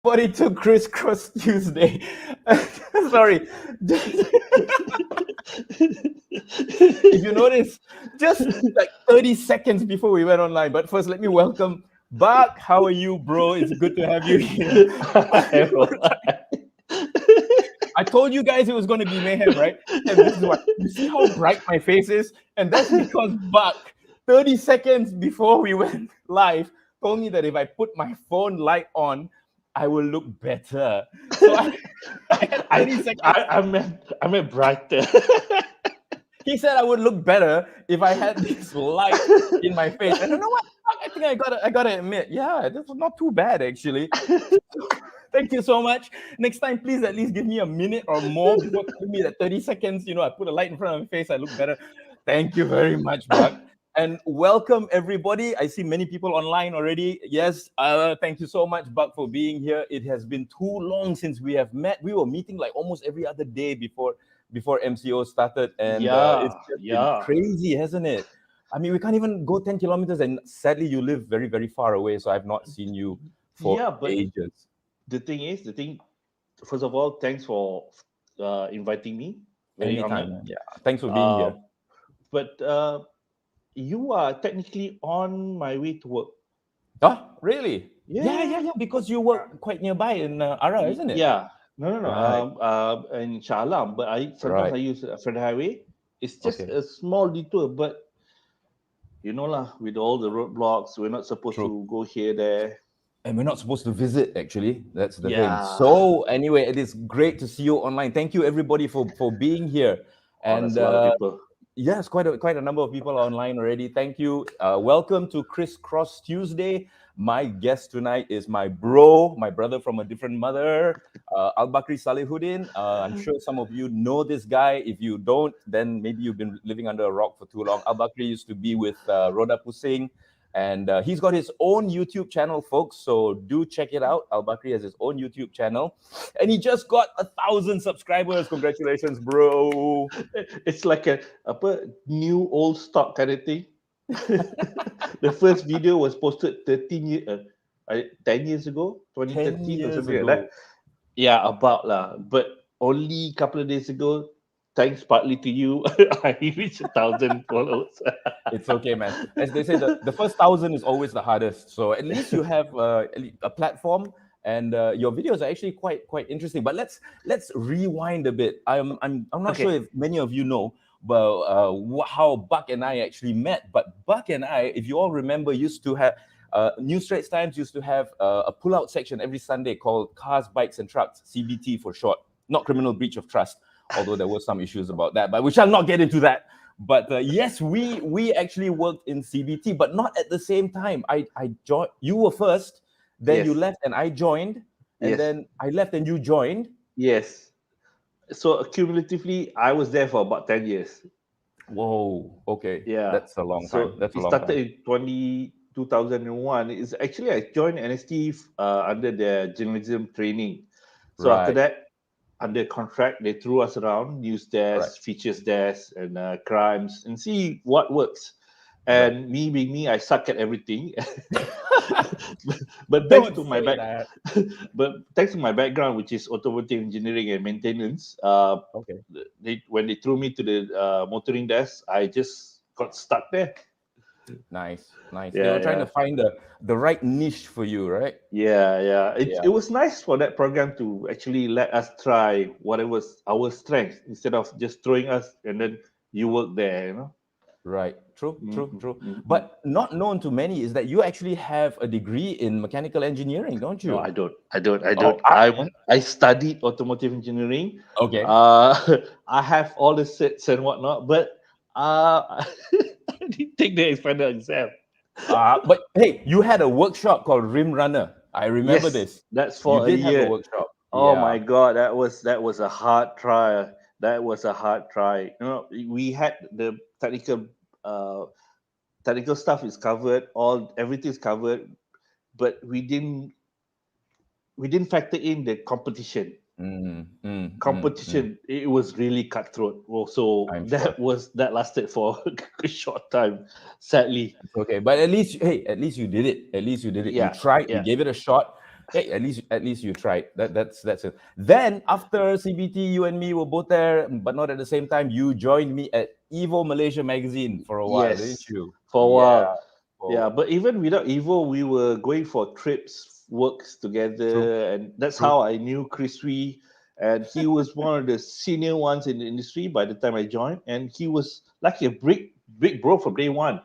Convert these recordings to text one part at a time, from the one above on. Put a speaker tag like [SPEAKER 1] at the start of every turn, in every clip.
[SPEAKER 1] Everybody to Crisscross Tuesday. Sorry. If you notice, just like 30 seconds before we went online. But first, let me welcome Buck. How are you, bro? It's good to have you here. I told you guys it was going to be mayhem, right? And this is what you see how bright my face is, and that's because Buck, 30 seconds before we went live, told me that if I put my phone light on, I will look better. So I had 30 seconds.
[SPEAKER 2] I meant brighter.
[SPEAKER 1] He said I would look better if I had this light in my face. And you know what? I think I gotta admit, yeah, this was not too bad actually. Thank you so much. Next time, please at least give me a minute or more before telling me that 30 seconds, I put a light in front of my face, I look better. Thank you very much, Buck. And welcome, everybody. I see many people online already. Yes, thank you so much, Buck, for being here. It has been too long since we have met. We were meeting like almost every other day before MCO started. And it's just been crazy, hasn't it? I mean, we can't even go 10 kilometers. And sadly, you live very, very far away. So I've not seen you for ages.
[SPEAKER 2] The thing, first of all, thanks for inviting me.
[SPEAKER 1] Anytime. Yeah, thanks for being here.
[SPEAKER 2] But you are technically on my way to work.
[SPEAKER 1] Oh, really? Yeah. Because you work quite nearby in Ara, isn't it?
[SPEAKER 2] Yeah. No. Right. In Shah Alam, but sometimes I use Fred Highway. It's just a small detour, but you know lah, with all the roadblocks, we're not supposed to go here, there.
[SPEAKER 1] And we're not supposed to visit, actually. That's the thing. So anyway, it is great to see you online. Thank you, everybody, for being here.
[SPEAKER 2] And a lot of people.
[SPEAKER 1] Yes, quite a number of people are online already. Thank you. Welcome to Crisscross Tuesday. My guest tonight is my brother from a different mother, Albakry Salehuddin. I'm sure some of you know this guy. If you don't, then maybe you've been living under a rock for too long. Albakry used to be with Roda Pusing. And he's got his own YouTube channel, folks. So do check it out. Albakry has his own YouTube channel. And he just got 1,000 subscribers. Congratulations, bro.
[SPEAKER 2] It's like a new old stock kind of thing. The first video was posted 10 years ago, 2013 or something like that. Yeah, about lah. But only a couple of days ago, thanks partly to you, I reached 1,000 followers.
[SPEAKER 1] It's okay, man. As they say, the first 1,000 is always the hardest. So at least you have a platform, and your videos are actually quite interesting. But let's rewind a bit. I'm not sure if many of you know, but how Buck and I actually met. But Buck and I, if you all remember, used to have New Straits Times used to have a pull-out section every Sunday called Cars, Bikes, and Trucks, CBT for short, not Criminal Breach of Trust. Although there were some issues about that, but we shall not get into that. But yes, we actually worked in CBT, but not at the same time. I joined. You were first, then you left, and I joined, and then I left, and you joined.
[SPEAKER 2] Yes. So cumulatively, I was there for about 10 years.
[SPEAKER 1] Whoa. Okay.
[SPEAKER 2] Yeah.
[SPEAKER 1] That's a long time. That's a long
[SPEAKER 2] time.
[SPEAKER 1] It
[SPEAKER 2] started in 2001. It's actually I joined NST under their journalism training. So after that, under contract, they threw us around news desk, features desk, and crimes, and see what works. And me being me, I suck at everything. but thanks to my background, which is automotive engineering and maintenance, when they threw me to the motoring desk, I just got stuck there.
[SPEAKER 1] Nice. They were trying to find the right niche for you, right?
[SPEAKER 2] Yeah. It was nice for that program to actually let us try whatever was our strength instead of just throwing us and then you work there, you know?
[SPEAKER 1] Right. True. But not known to many is that you actually have a degree in mechanical engineering, don't you?
[SPEAKER 2] No, I don't. I studied automotive engineering.
[SPEAKER 1] Okay.
[SPEAKER 2] I have all the certs and whatnot, but I didn't take the final exam.
[SPEAKER 1] But hey, you had a workshop called Rim Runner. I remember this.
[SPEAKER 2] That's for
[SPEAKER 1] you
[SPEAKER 2] a year.
[SPEAKER 1] Have a workshop.
[SPEAKER 2] Oh my God, that was a hard trial. That was a hard try. You know, we had the technical stuff is covered, everything is covered, but we didn't factor in the competition. Competition. It was really cutthroat. So that lasted for a short time, sadly.
[SPEAKER 1] Okay, but at least you did it. You tried. You gave it a shot. Hey, at least you tried. That's it. Then after CBT, you and me were both there, but not at the same time. You joined me at Evo Malaysia magazine for a while, didn't
[SPEAKER 2] Yes,
[SPEAKER 1] you?
[SPEAKER 2] for a
[SPEAKER 1] Yeah.
[SPEAKER 2] while. Yeah, but even without Evo, we were going for trips, works
[SPEAKER 1] True.
[SPEAKER 2] together, and that's
[SPEAKER 1] True.
[SPEAKER 2] how I knew Chris Wee. And he was one of the senior ones in the industry by the time I joined, and he was like a big bro from day one.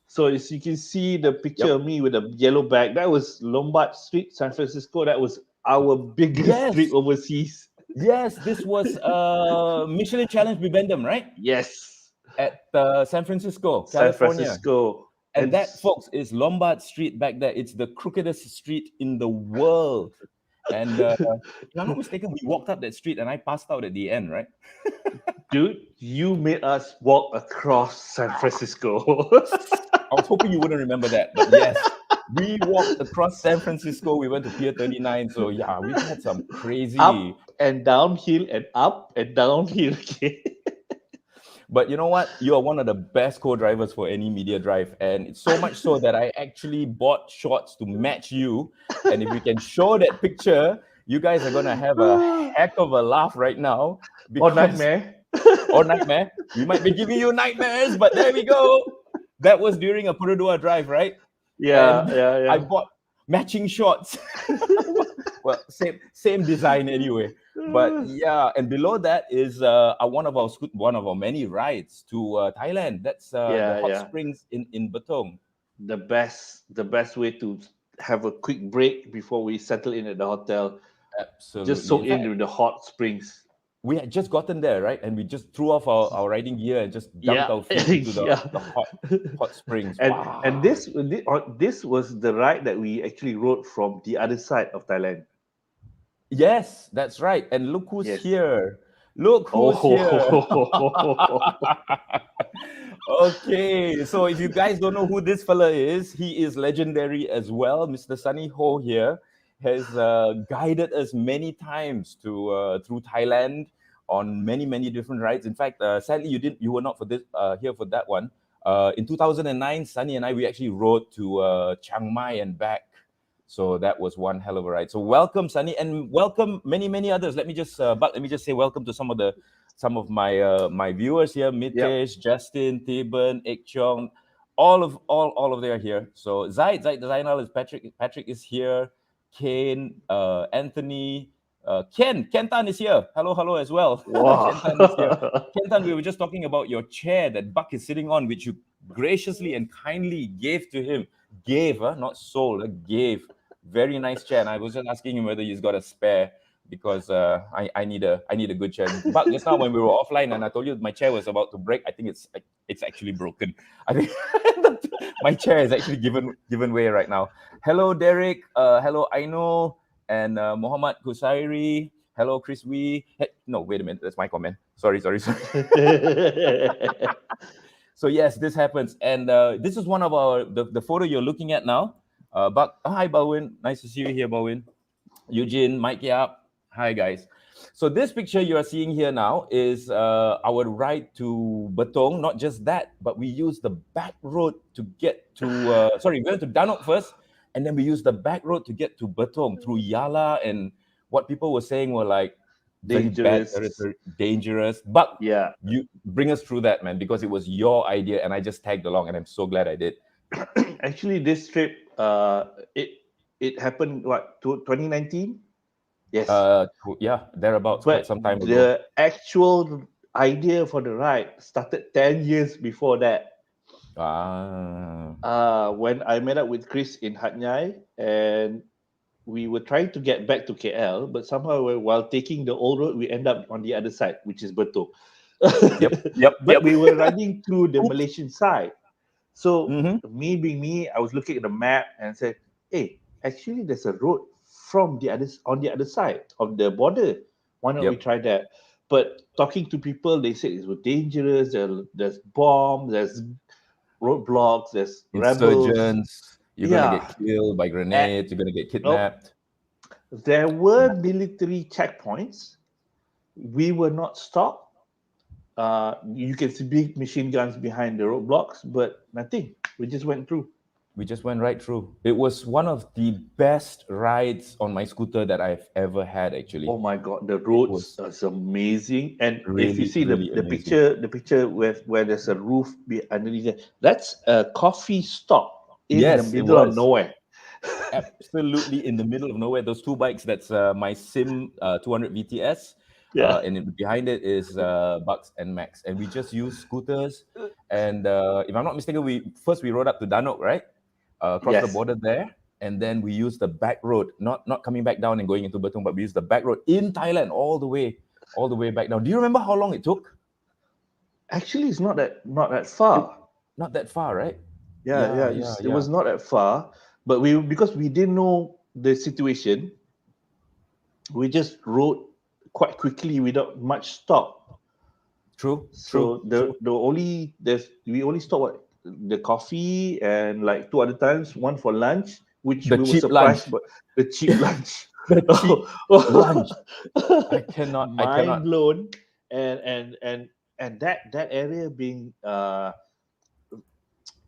[SPEAKER 2] So as you can see the picture
[SPEAKER 1] Yep.
[SPEAKER 2] of me with a yellow bag, that was Lombard Street, San Francisco. That was our biggest trip
[SPEAKER 1] Yes.
[SPEAKER 2] overseas.
[SPEAKER 1] Yes. This was Michelin Challenge Bibendum, right?
[SPEAKER 2] Yes,
[SPEAKER 1] At San Francisco,
[SPEAKER 2] San
[SPEAKER 1] California.
[SPEAKER 2] Francisco.
[SPEAKER 1] And
[SPEAKER 2] And
[SPEAKER 1] that, folks, is Lombard Street back there. It's the crookedest street in the world. And if I'm not mistaken, we walked up that street and I passed out at the end, right?
[SPEAKER 2] dude, you made us walk across San Francisco.
[SPEAKER 1] I was hoping you wouldn't remember that, but yes, we walked across San Francisco. We went to Pier 39. So yeah, we've had some crazy.
[SPEAKER 2] Up and downhill and up and downhill again.
[SPEAKER 1] But you know what? You are one of the best co-drivers for any media drive, and it's so much so that I actually bought shorts to match you. And if we can show that picture, you guys are gonna have a heck of a laugh right now.
[SPEAKER 2] Or nightmare.
[SPEAKER 1] Or nightmare. We might be giving you nightmares, but there we go. That was during a Purudua drive, right?
[SPEAKER 2] Yeah,
[SPEAKER 1] And
[SPEAKER 2] yeah,
[SPEAKER 1] I
[SPEAKER 2] yeah.
[SPEAKER 1] bought matching shorts. Well, same design anyway. But yeah, and below that is one of our many rides to Thailand. That's the
[SPEAKER 2] Yeah,
[SPEAKER 1] hot
[SPEAKER 2] yeah.
[SPEAKER 1] springs in Betong.
[SPEAKER 2] The best way to have a quick break before we settle in at the hotel. Just
[SPEAKER 1] Absolutely.
[SPEAKER 2] soak
[SPEAKER 1] In
[SPEAKER 2] in
[SPEAKER 1] fact,
[SPEAKER 2] with the hot springs.
[SPEAKER 1] we had just gotten there, right? And we just threw off our riding gear and just dunked
[SPEAKER 2] Yeah,
[SPEAKER 1] our feet into
[SPEAKER 2] yeah.
[SPEAKER 1] the hot springs.
[SPEAKER 2] And
[SPEAKER 1] Wow.
[SPEAKER 2] this was the ride that we actually rode from the other side of Thailand.
[SPEAKER 1] Yes, that's right. And look who's
[SPEAKER 2] Yes.
[SPEAKER 1] here. Look who's here.
[SPEAKER 2] Oh,
[SPEAKER 1] Okay, so if you guys don't know who this fella is, he is legendary as well. Mr. Sunny Ho here has guided us many times to through Thailand on many different rides. In fact, sadly you were not for this here for that one. In 2009, Sunny and I we actually rode to Chiang Mai and back. So that was one hell of a ride. So welcome, Sunny, and welcome many others. Let me just say welcome to some of my viewers here: Mitesh, Justin, Theban, Ek Chong, all of them are here. So Zainal is Patrick is here. Kane, Anthony, Ken Tan is here. Hello as well. Ken Tan is here.
[SPEAKER 2] wow.
[SPEAKER 1] Ken Tan, we were just talking about your chair that Buck is sitting on, which you graciously and kindly gave to him. Gave, not sold, gave. Very nice chair. And I was just asking him whether he's got a spare because I need a good chair. But just now when we were offline and I told you my chair was about to break, I think it's actually broken. I think my chair is actually given way right now. Hello Derek. Hello Aino and Muhammad Kusairi. Hello Chris Wee. Hey, no, wait a minute. That's my comment. Sorry. So yes, this happens, and this is one of the photo you're looking at now. But hi, Bawin, nice to see you here, Bawin. Eugene, Mike Yap, hi guys. So this picture you are seeing here now is our ride to Betong. Not just that, but we used the back road to get to. We went to Danok first, and then we used the back road to get to Betong through Yala, and what people were saying were like very bad
[SPEAKER 2] Dangerous.
[SPEAKER 1] territory, dangerous. But
[SPEAKER 2] Yeah.
[SPEAKER 1] you bring us through that, man, because it was your idea, and I just tagged along, and I'm so glad I did.
[SPEAKER 2] Actually, this trip, it happened 2019? Yes.
[SPEAKER 1] Yeah, thereabouts, quite
[SPEAKER 2] But
[SPEAKER 1] some time ago.
[SPEAKER 2] the actual idea for the ride started 10 years before that. When I met up with Chris in Hat Yai, and we were trying to get back to KL, but somehow while taking the old road, we end up on the other side, which is Betong. But we were running through the Malaysian side. So me being me, I was looking at the map and said, "Hey, actually, there's a road on the other side of the border. Why not we try that?" But talking to people, they said it was dangerous. There's bombs, there's roadblocks, there's rebels.
[SPEAKER 1] Insurgents. You're gonna get killed by grenades. You're gonna get kidnapped.
[SPEAKER 2] There were military checkpoints. We were not stopped. You can see big machine guns behind the roadblocks, but nothing. We just went through.
[SPEAKER 1] We just went right through. It was one of the best rides on my scooter that I've ever had, actually.
[SPEAKER 2] Oh my God, the
[SPEAKER 1] It
[SPEAKER 2] roads
[SPEAKER 1] was
[SPEAKER 2] is amazing. And if you
[SPEAKER 1] really,
[SPEAKER 2] see
[SPEAKER 1] really
[SPEAKER 2] the
[SPEAKER 1] amazing.
[SPEAKER 2] picture where there's a roof underneath there, that's a coffee stop in the
[SPEAKER 1] Yes, it
[SPEAKER 2] middle of
[SPEAKER 1] was.
[SPEAKER 2] nowhere.
[SPEAKER 1] Absolutely in the middle of nowhere. Those two bikes, that's my Sim 200 VTS,
[SPEAKER 2] Yeah.
[SPEAKER 1] behind it is Bucks and Max. And we just used scooters. And if I'm not mistaken, we rode up to Danok, right? Across the
[SPEAKER 2] Yes.
[SPEAKER 1] border there. And then we used the back road, not coming back down and going into Betong, but we used the back road in Thailand all the way back down. Do you remember how long it took?
[SPEAKER 2] Actually, it's not that
[SPEAKER 1] It,
[SPEAKER 2] far.
[SPEAKER 1] not that far, right?
[SPEAKER 2] Yeah,
[SPEAKER 1] Yeah,
[SPEAKER 2] yeah.
[SPEAKER 1] yeah,
[SPEAKER 2] It
[SPEAKER 1] yeah.
[SPEAKER 2] was not that far, but because we didn't know the situation, we just rode quite quickly without much stop.
[SPEAKER 1] True, true,
[SPEAKER 2] So
[SPEAKER 1] true.
[SPEAKER 2] we only stopped at the coffee and like two other times, one for lunch, which
[SPEAKER 1] The
[SPEAKER 2] we were
[SPEAKER 1] cheap lunch.
[SPEAKER 2] surprised, but the cheap lunch.
[SPEAKER 1] The cheap
[SPEAKER 2] Oh,
[SPEAKER 1] lunch. I
[SPEAKER 2] mind
[SPEAKER 1] cannot.
[SPEAKER 2] blown. And that area being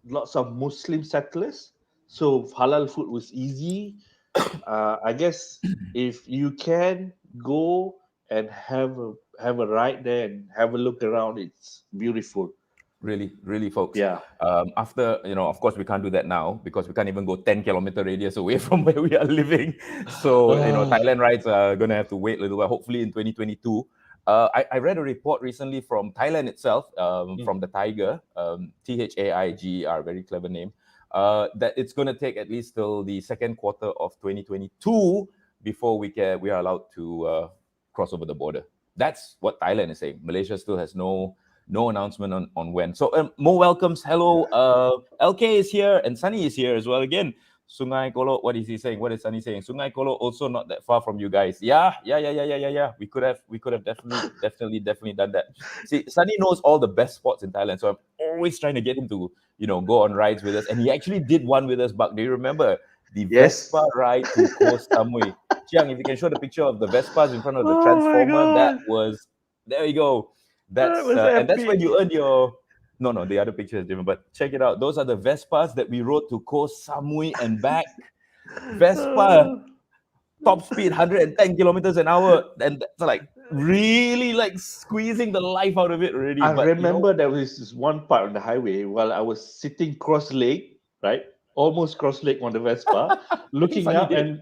[SPEAKER 2] lots of Muslim settlers, so halal food was easy. I guess if you can go and have a ride there and have a look around, it's beautiful.
[SPEAKER 1] Really, really, folks.
[SPEAKER 2] Yeah.
[SPEAKER 1] After, of course, we can't do that now because we can't even go 10-kilometer radius away from where we are living. So,
[SPEAKER 2] Ah,
[SPEAKER 1] Thailand rides are going to have to wait a little while, hopefully in 2022. I read a report recently from Thailand itself,
[SPEAKER 2] mm,
[SPEAKER 1] from the Tiger, THAIGER, very clever name, that it's going to take at least till the second quarter of 2022 before we are allowed to cross over the border. That's what Thailand is saying. Malaysia still has no announcement on when. So more welcomes. Hello, LK is here and Sunny is here as well again. Sungai Kolo, what is he saying? What is Sunny saying? Sungai Kolo also not that far from you guys. Yeah. We could have definitely done that. See, Sunny knows all the best spots in Thailand, so I'm always trying to get him to go on rides with us, and he actually did one with us. Buck, do you remember the
[SPEAKER 2] yes.
[SPEAKER 1] Vespa ride to Koh Samui? Chiang, if you can show the picture of the Vespas in front of the
[SPEAKER 2] Oh my
[SPEAKER 1] transformer, that
[SPEAKER 2] god,
[SPEAKER 1] was there. You go.
[SPEAKER 2] that
[SPEAKER 1] That's
[SPEAKER 2] was
[SPEAKER 1] and that's when
[SPEAKER 2] epic.
[SPEAKER 1] you earn your. No, the other picture is different. But check it out. Those are the Vespas that we rode to Koh Samui and back. Vespa
[SPEAKER 2] Oh.
[SPEAKER 1] top speed 110 kilometers an hour, and that's like really like squeezing the life out of it already.
[SPEAKER 2] I
[SPEAKER 1] But
[SPEAKER 2] remember there was this one part on the highway while I was sitting cross-legged, right, almost cross-legged on the Vespa,
[SPEAKER 1] I think
[SPEAKER 2] looking
[SPEAKER 1] Sunny
[SPEAKER 2] up,
[SPEAKER 1] did.
[SPEAKER 2] and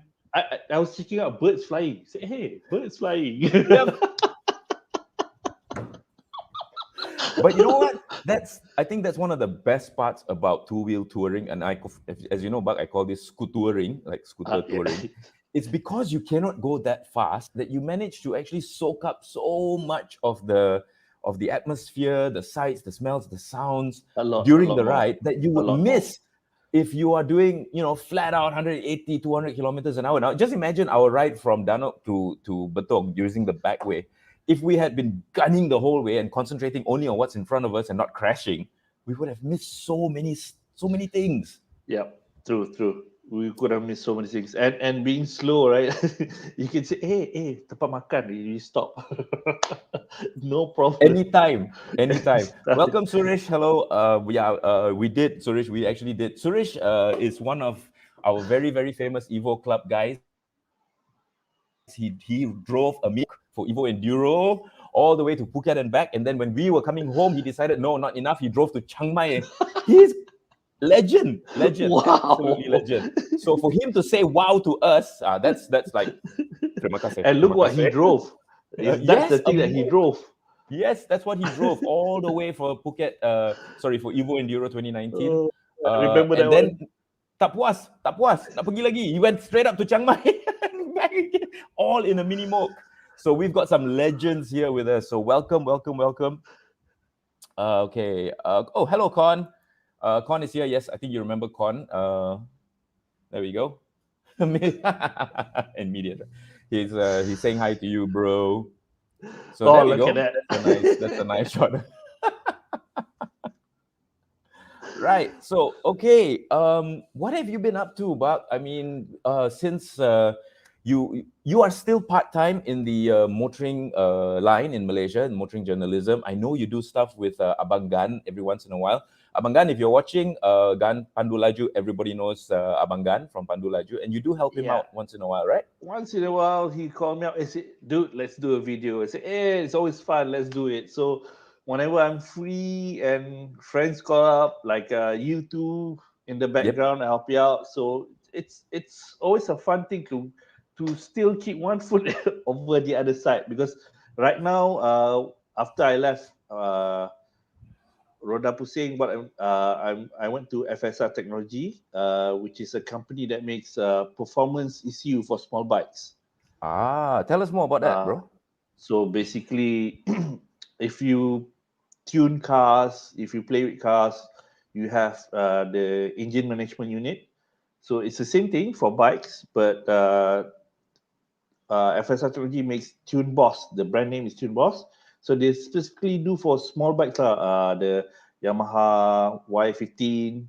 [SPEAKER 2] I was checking out birds flying. Say, hey, birds flying.
[SPEAKER 1] Yeah. But you know what? I think that's one of the best parts about two-wheel touring. And as you know, Buck, I call this scootering, like scooter
[SPEAKER 2] Yeah.
[SPEAKER 1] touring. It's because you cannot go that fast that you manage to actually soak up so much of the atmosphere, the sights, the smells, the sounds
[SPEAKER 2] A
[SPEAKER 1] during
[SPEAKER 2] lot
[SPEAKER 1] the
[SPEAKER 2] more.
[SPEAKER 1] ride that you
[SPEAKER 2] A
[SPEAKER 1] would
[SPEAKER 2] lot more.
[SPEAKER 1] miss if you are doing, flat out 180, 200 kilometers an hour. Now, just imagine our ride from Danok to Betong using the back way. If we had been gunning the whole way and concentrating only on what's in front of us and not crashing, we would have missed so many things.
[SPEAKER 2] Yeah, true. We could have missed so many things. And being slow, right? You can say, hey, tempat makan, you stop. No problem.
[SPEAKER 1] Anytime. Welcome, Suresh. Hello. We did, Suresh. We actually did. Suresh is one of our very, very famous Evo Club guys. He drove a for Evo Enduro all the way to Phuket and back. And then when we were coming home, he decided, no, not enough. He drove to Chiang Mai. He's legend, absolutely
[SPEAKER 2] Wow.
[SPEAKER 1] legend. So for him to say wow to us, that's like terima kasih,
[SPEAKER 2] And look
[SPEAKER 1] terima
[SPEAKER 2] what he
[SPEAKER 1] kasih.
[SPEAKER 2] drove. That's the
[SPEAKER 1] Yes,
[SPEAKER 2] thing that he drove.
[SPEAKER 1] yes, that's what he drove all the way for Phuket. For Evo Enduro 2019.
[SPEAKER 2] Oh, I remember
[SPEAKER 1] And
[SPEAKER 2] that
[SPEAKER 1] then
[SPEAKER 2] one.
[SPEAKER 1] tak puas, nak pergi lagi. He went straight up to Chiang Mai, back again, all in a mini moke. So we've got some legends here with us. So welcome. Okay. Hello, Con. Con is here. Yes, I think you remember Con. There we go. Immediate. He's saying hi to you, bro. So there we
[SPEAKER 2] Look
[SPEAKER 1] go.
[SPEAKER 2] at that.
[SPEAKER 1] That's a nice shot. Right. So okay. What have you been up to, Buck? I mean, since you are still part-time in the motoring line in Malaysia, in motoring journalism. I know you do stuff with Abang Gan every once in a while. Abang Gan, if you're watching, Gan Pandu Laju, everybody knows Abang Gan from Pandu Laju, and you do help him
[SPEAKER 2] Yeah.
[SPEAKER 1] out once in a while, right?
[SPEAKER 2] Once in a while, he called me up and said, "Dude, let's do a video." I said, "Hey, it's always fun. Let's do it." So whenever I'm free and friends call up, like you two in the
[SPEAKER 1] Yep.
[SPEAKER 2] background, I help you out. So it's always a fun thing to still keep one foot over the other side, because right now, after I left Roda Pusing, but I went to FSR Technology, which is a company that makes performance ECU for small bikes.
[SPEAKER 1] Tell us more about that,
[SPEAKER 2] Uh,
[SPEAKER 1] bro.
[SPEAKER 2] so basically, if you tune cars, if you play with cars, you have the engine management unit. So it's the same thing for bikes, but FSR Technology makes Tune Boss. The brand name is Tune Boss. So they specifically do for small bikes, the Yamaha Y15,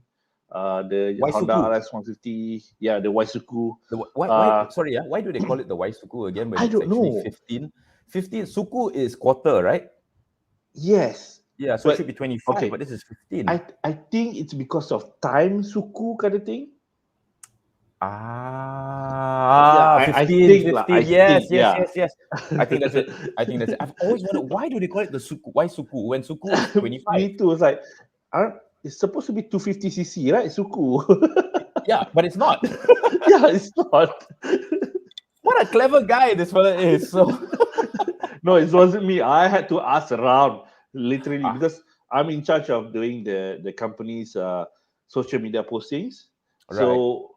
[SPEAKER 2] the Honda
[SPEAKER 1] Waisuku.
[SPEAKER 2] RS 150, yeah, the Waisuku.
[SPEAKER 1] Why? Sorry, yeah. Why do they call it the Waisuku again when
[SPEAKER 2] I
[SPEAKER 1] it's
[SPEAKER 2] don't
[SPEAKER 1] actually
[SPEAKER 2] know.
[SPEAKER 1] 15? 15 Suku is quarter, right?
[SPEAKER 2] Yes,
[SPEAKER 1] Yeah, so it should be
[SPEAKER 2] but
[SPEAKER 1] 25, but
[SPEAKER 2] okay.
[SPEAKER 1] this is 15.
[SPEAKER 2] I think it's because of time suku kind of thing. Yeah, I
[SPEAKER 1] 15,
[SPEAKER 2] think lah.
[SPEAKER 1] 15.
[SPEAKER 2] I
[SPEAKER 1] Yes,
[SPEAKER 2] think,
[SPEAKER 1] yes,
[SPEAKER 2] yeah.
[SPEAKER 1] yes, yes. I think that's it. I think that's it. I've always wondered, why do they call it the Suku? Why Suku when Suku is 25?
[SPEAKER 2] Me too. It's like, it's supposed to be 250cc, right? Suku.
[SPEAKER 1] Yeah, but it's not.
[SPEAKER 2] Yeah, it's not.
[SPEAKER 1] What a clever guy this fella is. So
[SPEAKER 2] No, it wasn't me. I had to ask around, literally,
[SPEAKER 1] Ah,
[SPEAKER 2] because I'm in charge of doing the company's social media postings.
[SPEAKER 1] right.
[SPEAKER 2] So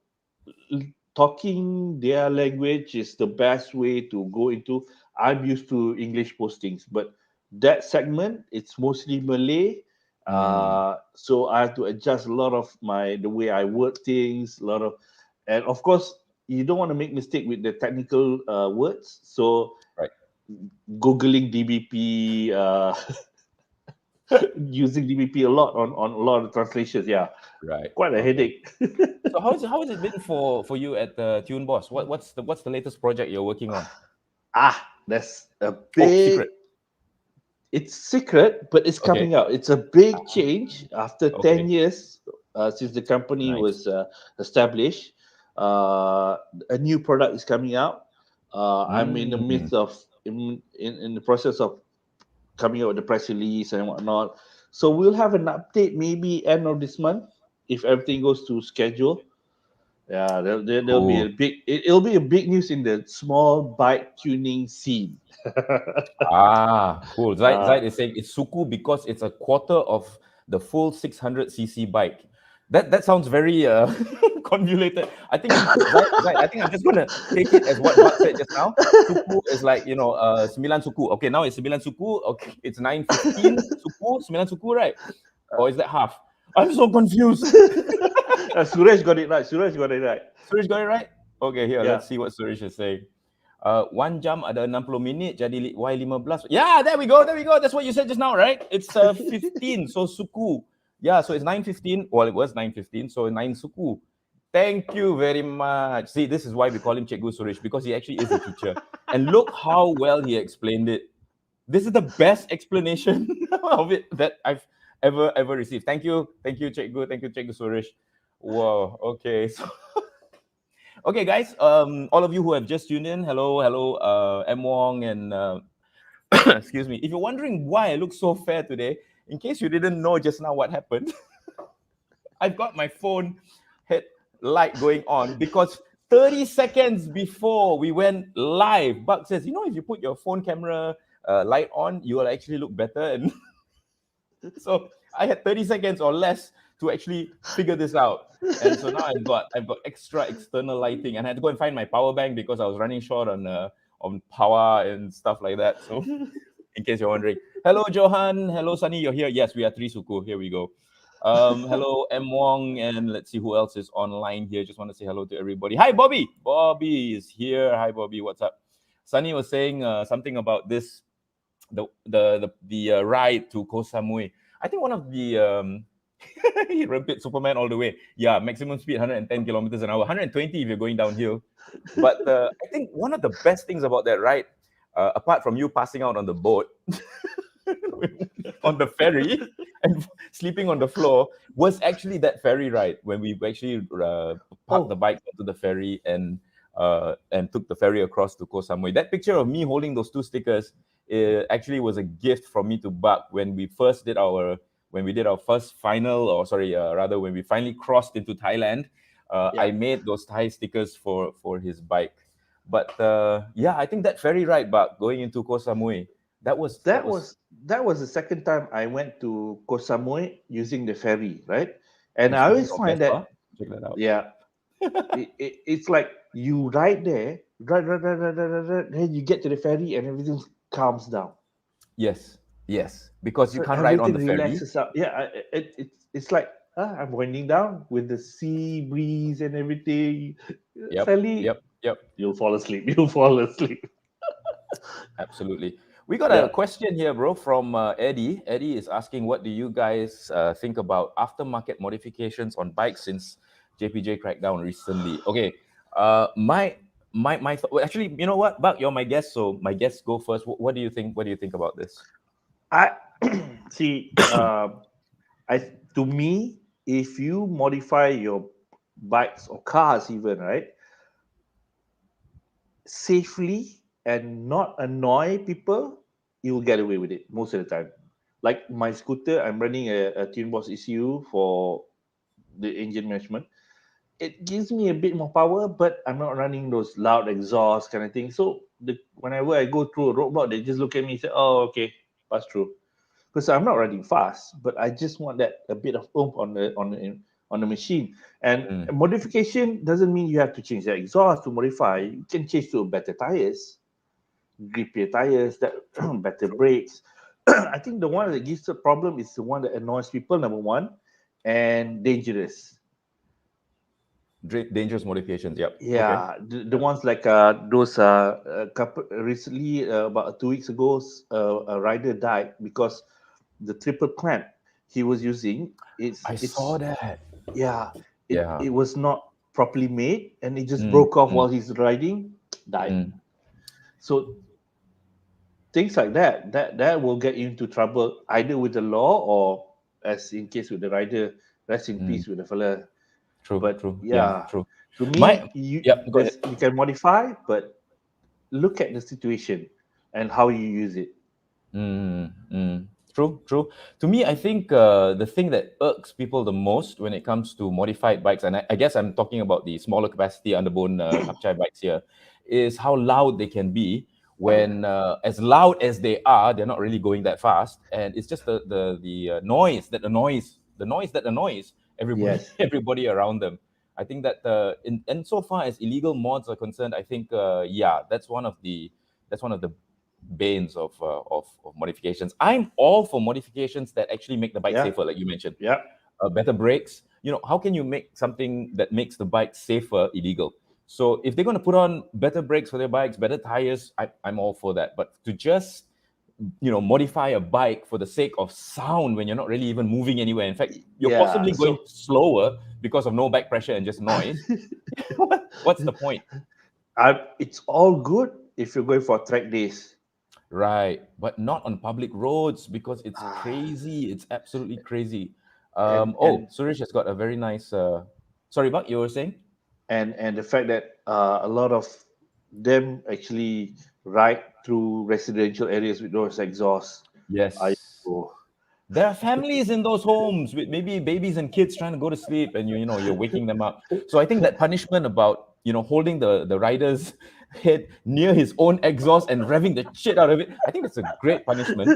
[SPEAKER 2] talking their language is the best way to go into. I'm used to English postings, but that segment, it's mostly Malay.
[SPEAKER 1] Mm,
[SPEAKER 2] So I have to adjust a lot of the way I word things, a lot of, and of course you don't want to make mistake with the technical words. So
[SPEAKER 1] right.
[SPEAKER 2] googling DBP, using DBP a lot on a lot of translations. Yeah,
[SPEAKER 1] Right.
[SPEAKER 2] quite a
[SPEAKER 1] Okay.
[SPEAKER 2] headache.
[SPEAKER 1] So how has it been for you at Tune Boss? What's the latest project you're working on?
[SPEAKER 2] That's a
[SPEAKER 1] Oh,
[SPEAKER 2] big.
[SPEAKER 1] secret.
[SPEAKER 2] It's secret, but it's
[SPEAKER 1] Okay.
[SPEAKER 2] coming out. It's a big change after
[SPEAKER 1] Okay.
[SPEAKER 2] 10 years since the company
[SPEAKER 1] Nice.
[SPEAKER 2] was established. A new product is coming out. I'm in the
[SPEAKER 1] Mm,
[SPEAKER 2] midst of in the process of coming out with the press release and whatnot. So we'll have an update maybe end of this month if everything goes to schedule. Yeah, there'll be a
[SPEAKER 1] cool.
[SPEAKER 2] big. It'll be a big news in the small bike tuning scene.
[SPEAKER 1] Cool.
[SPEAKER 2] uh,
[SPEAKER 1] Zaid is saying it's Suku because it's a quarter of the full 600cc bike. That sounds very convoluted. I think Zaid, I think I'm just gonna take it as what Buck said just now. Suku is like 9 suku. Okay, now it's 9 suku. Okay, it's 915 suku, 9 suku, right? Or is that half? I'm so confused.
[SPEAKER 2] Suresh got it right. Suresh got it right.
[SPEAKER 1] Suresh got it right? Okay, here,
[SPEAKER 2] Yeah.
[SPEAKER 1] let's see what Suresh is saying. 1 jam ada 60 minit jadi Y15. Yeah, there we go. There we go. That's what you said just now, right? It's 15. So suku. Yeah, so it's 9:15. Well, it was 9:15. So 9 suku. Thank you very much. See, this is why we call him Cikgu Suresh, because he actually is a teacher. And look how well he explained it. This is the best explanation of it that I've ever received. Thank you, Cikgu. Thank you, Cikgu Suresh. Wow. Okay. So okay, guys. All of you who have just tuned in, hello, M Wong and excuse me. If you're wondering why I look so fair today, in case you didn't know just now what happened, I've got my phone light going on because 30 seconds before we went live, Buck says, if you put your phone camera light on, you will actually look better. And so I had 30 seconds or less to actually figure this out. And so now I've got extra external lighting, and I had to go and find my power bank because I was running short on power and stuff like that. So in case you're wondering. Hello, Johan. Hello, Sunny. You're here. Yes, we are 3 Suku. Here we go. Hello, M Wong, and let's see who else is online here. Just want to say hello to everybody. Hi, Bobby. Bobby is here. Hi, Bobby. What's up? Sunny was saying something about the ride to Koh Samui. I think one of the He repeat Superman all the way. Yeah, maximum speed 110 kilometers an hour, 120 if you're going downhill. But I think one of the best things about that ride, apart from you passing out on the boat, on the ferry, and sleeping on the floor, was actually that ferry ride when we actually parked the bike onto the ferry and took the ferry across to Koh Samui. That picture of me holding those two stickers actually was a gift from me to Buck when we did our first final, or sorry, rather when we finally crossed into Thailand. I made those Thai stickers for his bike. But yeah, I think that ferry ride, Buck, going into Koh Samui, that was
[SPEAKER 2] the second time I went to Koh Samui using the ferry, right? And I
[SPEAKER 1] speaking
[SPEAKER 2] always
[SPEAKER 1] of
[SPEAKER 2] find
[SPEAKER 1] Vespa,
[SPEAKER 2] that,
[SPEAKER 1] check that out.
[SPEAKER 2] yeah, it's like you ride there, ride, then you get to the ferry and everything calms down.
[SPEAKER 1] Yes, because you
[SPEAKER 2] So
[SPEAKER 1] can't ride on
[SPEAKER 2] everything
[SPEAKER 1] the ferry.
[SPEAKER 2] relaxes out. Yeah, it's like I'm winding down with the sea breeze and everything. Suddenly,
[SPEAKER 1] Yep.
[SPEAKER 2] you'll fall asleep. You'll fall asleep.
[SPEAKER 1] Absolutely. We got a
[SPEAKER 2] Yeah.
[SPEAKER 1] question here, bro, from Eddie. Eddie is asking, what do you guys think about aftermarket modifications on bikes since JPJ crackdown recently? Okay, well, actually, you know what, Buck, you're my guest, so my guests go first. What do you think? What do you think about this?
[SPEAKER 2] I see. To me, if you modify your bikes or cars, even right, safely and not annoy people, you'll get away with it most of the time. Like my scooter, I'm running a Twin Boss ECU for the engine management. It gives me a bit more power, but I'm not running those loud exhaust kind of thing. So whenever I go through a roadblock, they just look at me and say, "Oh, okay, pass through." Because I'm not running fast, but I just want that a bit of oomph on the machine. And
[SPEAKER 1] Mm.
[SPEAKER 2] modification doesn't mean you have to change the exhaust to modify. You can change to better tires, grippier tires, that better brakes. I think the one that gives the problem is the one that annoys people. Number one, and dangerous.
[SPEAKER 1] Dangerous modifications. Yep. Okay.
[SPEAKER 2] Yeah, the ones like those couple recently about 2 weeks ago, a rider died because the triple clamp he was using
[SPEAKER 1] I saw
[SPEAKER 2] it's
[SPEAKER 1] that.
[SPEAKER 2] yeah,
[SPEAKER 1] Yeah.
[SPEAKER 2] it was not properly made and it just
[SPEAKER 1] Mm,
[SPEAKER 2] broke off
[SPEAKER 1] mm,
[SPEAKER 2] while he's riding, died.
[SPEAKER 1] mm.
[SPEAKER 2] So things like that will get you into trouble either with the law or as in case with the rider, rest in
[SPEAKER 1] Mm.
[SPEAKER 2] peace with the fella.
[SPEAKER 1] True.
[SPEAKER 2] But
[SPEAKER 1] True. Yeah.
[SPEAKER 2] yeah,
[SPEAKER 1] True.
[SPEAKER 2] to
[SPEAKER 1] My.
[SPEAKER 2] me
[SPEAKER 1] Yep. Go ahead.
[SPEAKER 2] you can modify, but look at the situation and how you use it.
[SPEAKER 1] Mm, mm. True. To me, I think the thing that irks people the most when it comes to modified bikes, and I guess I'm talking about the smaller capacity underbone kapchai bikes here, is how loud they can be. When as loud as they are, they're not really going that fast, and it's just the noise that annoys everybody
[SPEAKER 2] Yes.
[SPEAKER 1] everybody around them. I think that and so far as illegal mods are concerned, I think yeah, that's one of the banes of modifications. I'm all for modifications that actually make the bike
[SPEAKER 2] Yeah.
[SPEAKER 1] safer, like you mentioned.
[SPEAKER 2] Yeah.
[SPEAKER 1] Better brakes. How can you make something that makes the bike safer illegal? So if they're going to put on better brakes for their bikes, better tires, I'm all for that. But to just modify a bike for the sake of sound when you're not really even moving anywhere. In fact, you're
[SPEAKER 2] Yeah.
[SPEAKER 1] possibly going
[SPEAKER 2] So
[SPEAKER 1] slower because of no back pressure and just noise. What's the point?
[SPEAKER 2] it's all good if you're going for track days.
[SPEAKER 1] Right, but not on public roads because it's
[SPEAKER 2] Ah,
[SPEAKER 1] crazy. It's absolutely crazy.
[SPEAKER 2] and
[SPEAKER 1] Oh, Suresh has got a very nice. Sorry, Buck, you were saying?
[SPEAKER 2] and the fact that a lot of them actually ride through residential areas with those exhausts. I
[SPEAKER 1] Yes.
[SPEAKER 2] oh,
[SPEAKER 1] There are families in those homes with maybe babies and kids trying to go to sleep, and you're waking them up. So I think that punishment about holding the rider's head near his own exhaust and revving the shit out of it, I think that's a great punishment.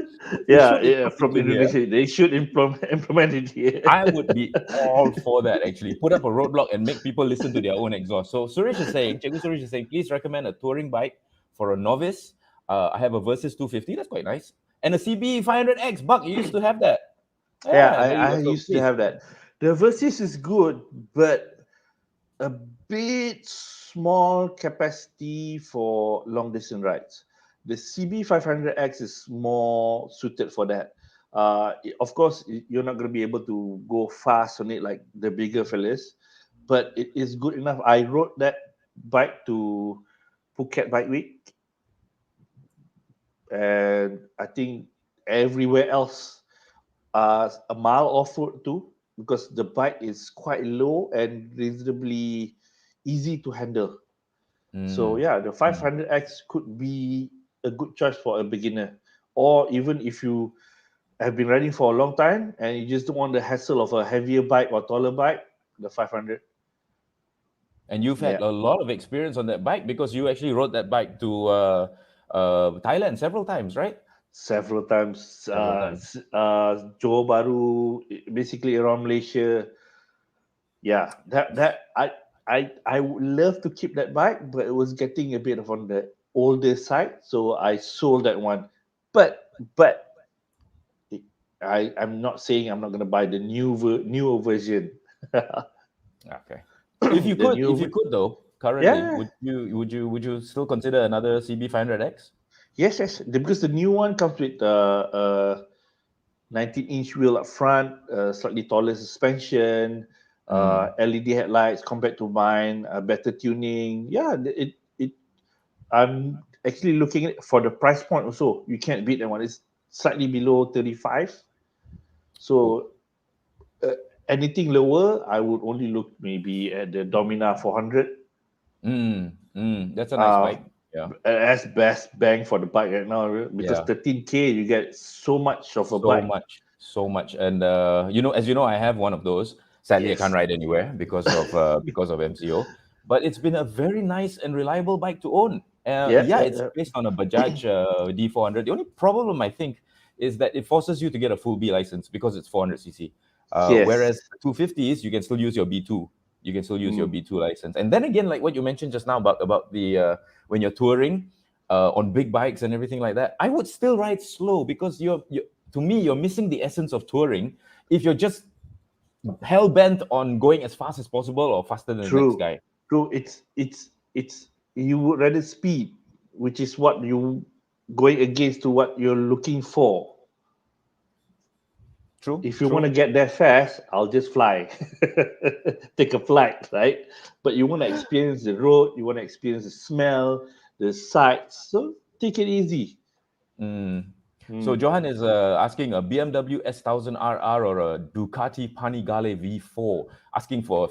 [SPEAKER 1] They should
[SPEAKER 2] yeah,
[SPEAKER 1] implement
[SPEAKER 2] from
[SPEAKER 1] it here.
[SPEAKER 2] Indonesia, they should implement it here.
[SPEAKER 1] I would be all for that actually. Put up a roadblock and make people listen to their own exhaust. So Cikgu Suresh is saying, please recommend a touring bike for a novice. I have a Versys 250, that's quite nice. And a CB 500X, Buck, you used to have that.
[SPEAKER 2] Yeah,
[SPEAKER 1] Yeah, there you
[SPEAKER 2] I
[SPEAKER 1] go. So
[SPEAKER 2] used to
[SPEAKER 1] please.
[SPEAKER 2] have that. The Versys is good, but a bit small capacity for long distance rides. The CB500X is more suited for that. Of course, you're not going to be able to go fast on it like the bigger fellas, but it is good enough. I rode that bike to Phuket Bike Week, and I think everywhere else, a mile off road too, because the bike is quite low and reasonably easy to handle. So
[SPEAKER 1] Mm.
[SPEAKER 2] yeah, the 500X could be a good choice for a beginner, or even if you have been riding for a long time and you just don't want the hassle of a heavier bike or taller bike, the 500.
[SPEAKER 1] And you've
[SPEAKER 2] Yeah,
[SPEAKER 1] had a lot of experience on that bike because you actually rode that bike to Thailand several times, right?
[SPEAKER 2] several times.
[SPEAKER 1] Several times.
[SPEAKER 2] Johor Bahru, basically around Malaysia. Yeah, I would love to keep that bike, but it was getting a bit of on the older side, so I sold that one. But I'm not saying I'm not going to buy the newer version.
[SPEAKER 1] Okay. If you
[SPEAKER 2] The
[SPEAKER 1] could,
[SPEAKER 2] new,
[SPEAKER 1] if you could though, currently,
[SPEAKER 2] yeah,
[SPEAKER 1] would you still consider another CB 500X?
[SPEAKER 2] yes. Because the new one comes with 19-inch wheel up front, slightly taller suspension,
[SPEAKER 1] Mm.
[SPEAKER 2] LED headlights compared to mine, better tuning. Yeah, it. I'm actually looking at for the price point also. You can't beat that one. It's slightly below 35.
[SPEAKER 1] Cool.
[SPEAKER 2] So uh, anything lower, I would only look maybe at the Domina 400.
[SPEAKER 1] That's a nice
[SPEAKER 2] Uh,
[SPEAKER 1] bike. Yeah.
[SPEAKER 2] that's best bang for the bike right now, because
[SPEAKER 1] Yeah.
[SPEAKER 2] 13K you get so much of a
[SPEAKER 1] So
[SPEAKER 2] bike.
[SPEAKER 1] much, so much. And as you know, I have one of those. Sadly, I can't
[SPEAKER 2] Yes,
[SPEAKER 1] ride anywhere because of MCO. But it's been a very nice and reliable bike to own.
[SPEAKER 2] yeah,
[SPEAKER 1] Yeah,
[SPEAKER 2] yeah,
[SPEAKER 1] it's
[SPEAKER 2] yeah.
[SPEAKER 1] based on a Bajaj D400. The only problem I think is that it forces you to get a full B license because it's 400cc. Whereas
[SPEAKER 2] Yes.
[SPEAKER 1] the 250s, you can still use your B2. You can still use your
[SPEAKER 2] Mm.
[SPEAKER 1] B2 license. And then again, like what you mentioned just now about the when you're touring on big bikes and everything like that, I would still ride slow because you're to me, you're missing the essence of touring if you're just hell bent on going as fast as possible or faster than the next
[SPEAKER 2] True,
[SPEAKER 1] guy.
[SPEAKER 2] true. It's you would rather speed, which is what you going against to what you're looking for.
[SPEAKER 1] True,
[SPEAKER 2] If you want to
[SPEAKER 1] true.
[SPEAKER 2] get there fast, I'll just fly, take a flight, right? But you want to experience the road, you want to experience the smell, the sights. So take it easy.
[SPEAKER 1] Mm. So
[SPEAKER 2] Hmm.
[SPEAKER 1] Johan is asking a BMW S1000RR or a Ducati Panigale V4, asking for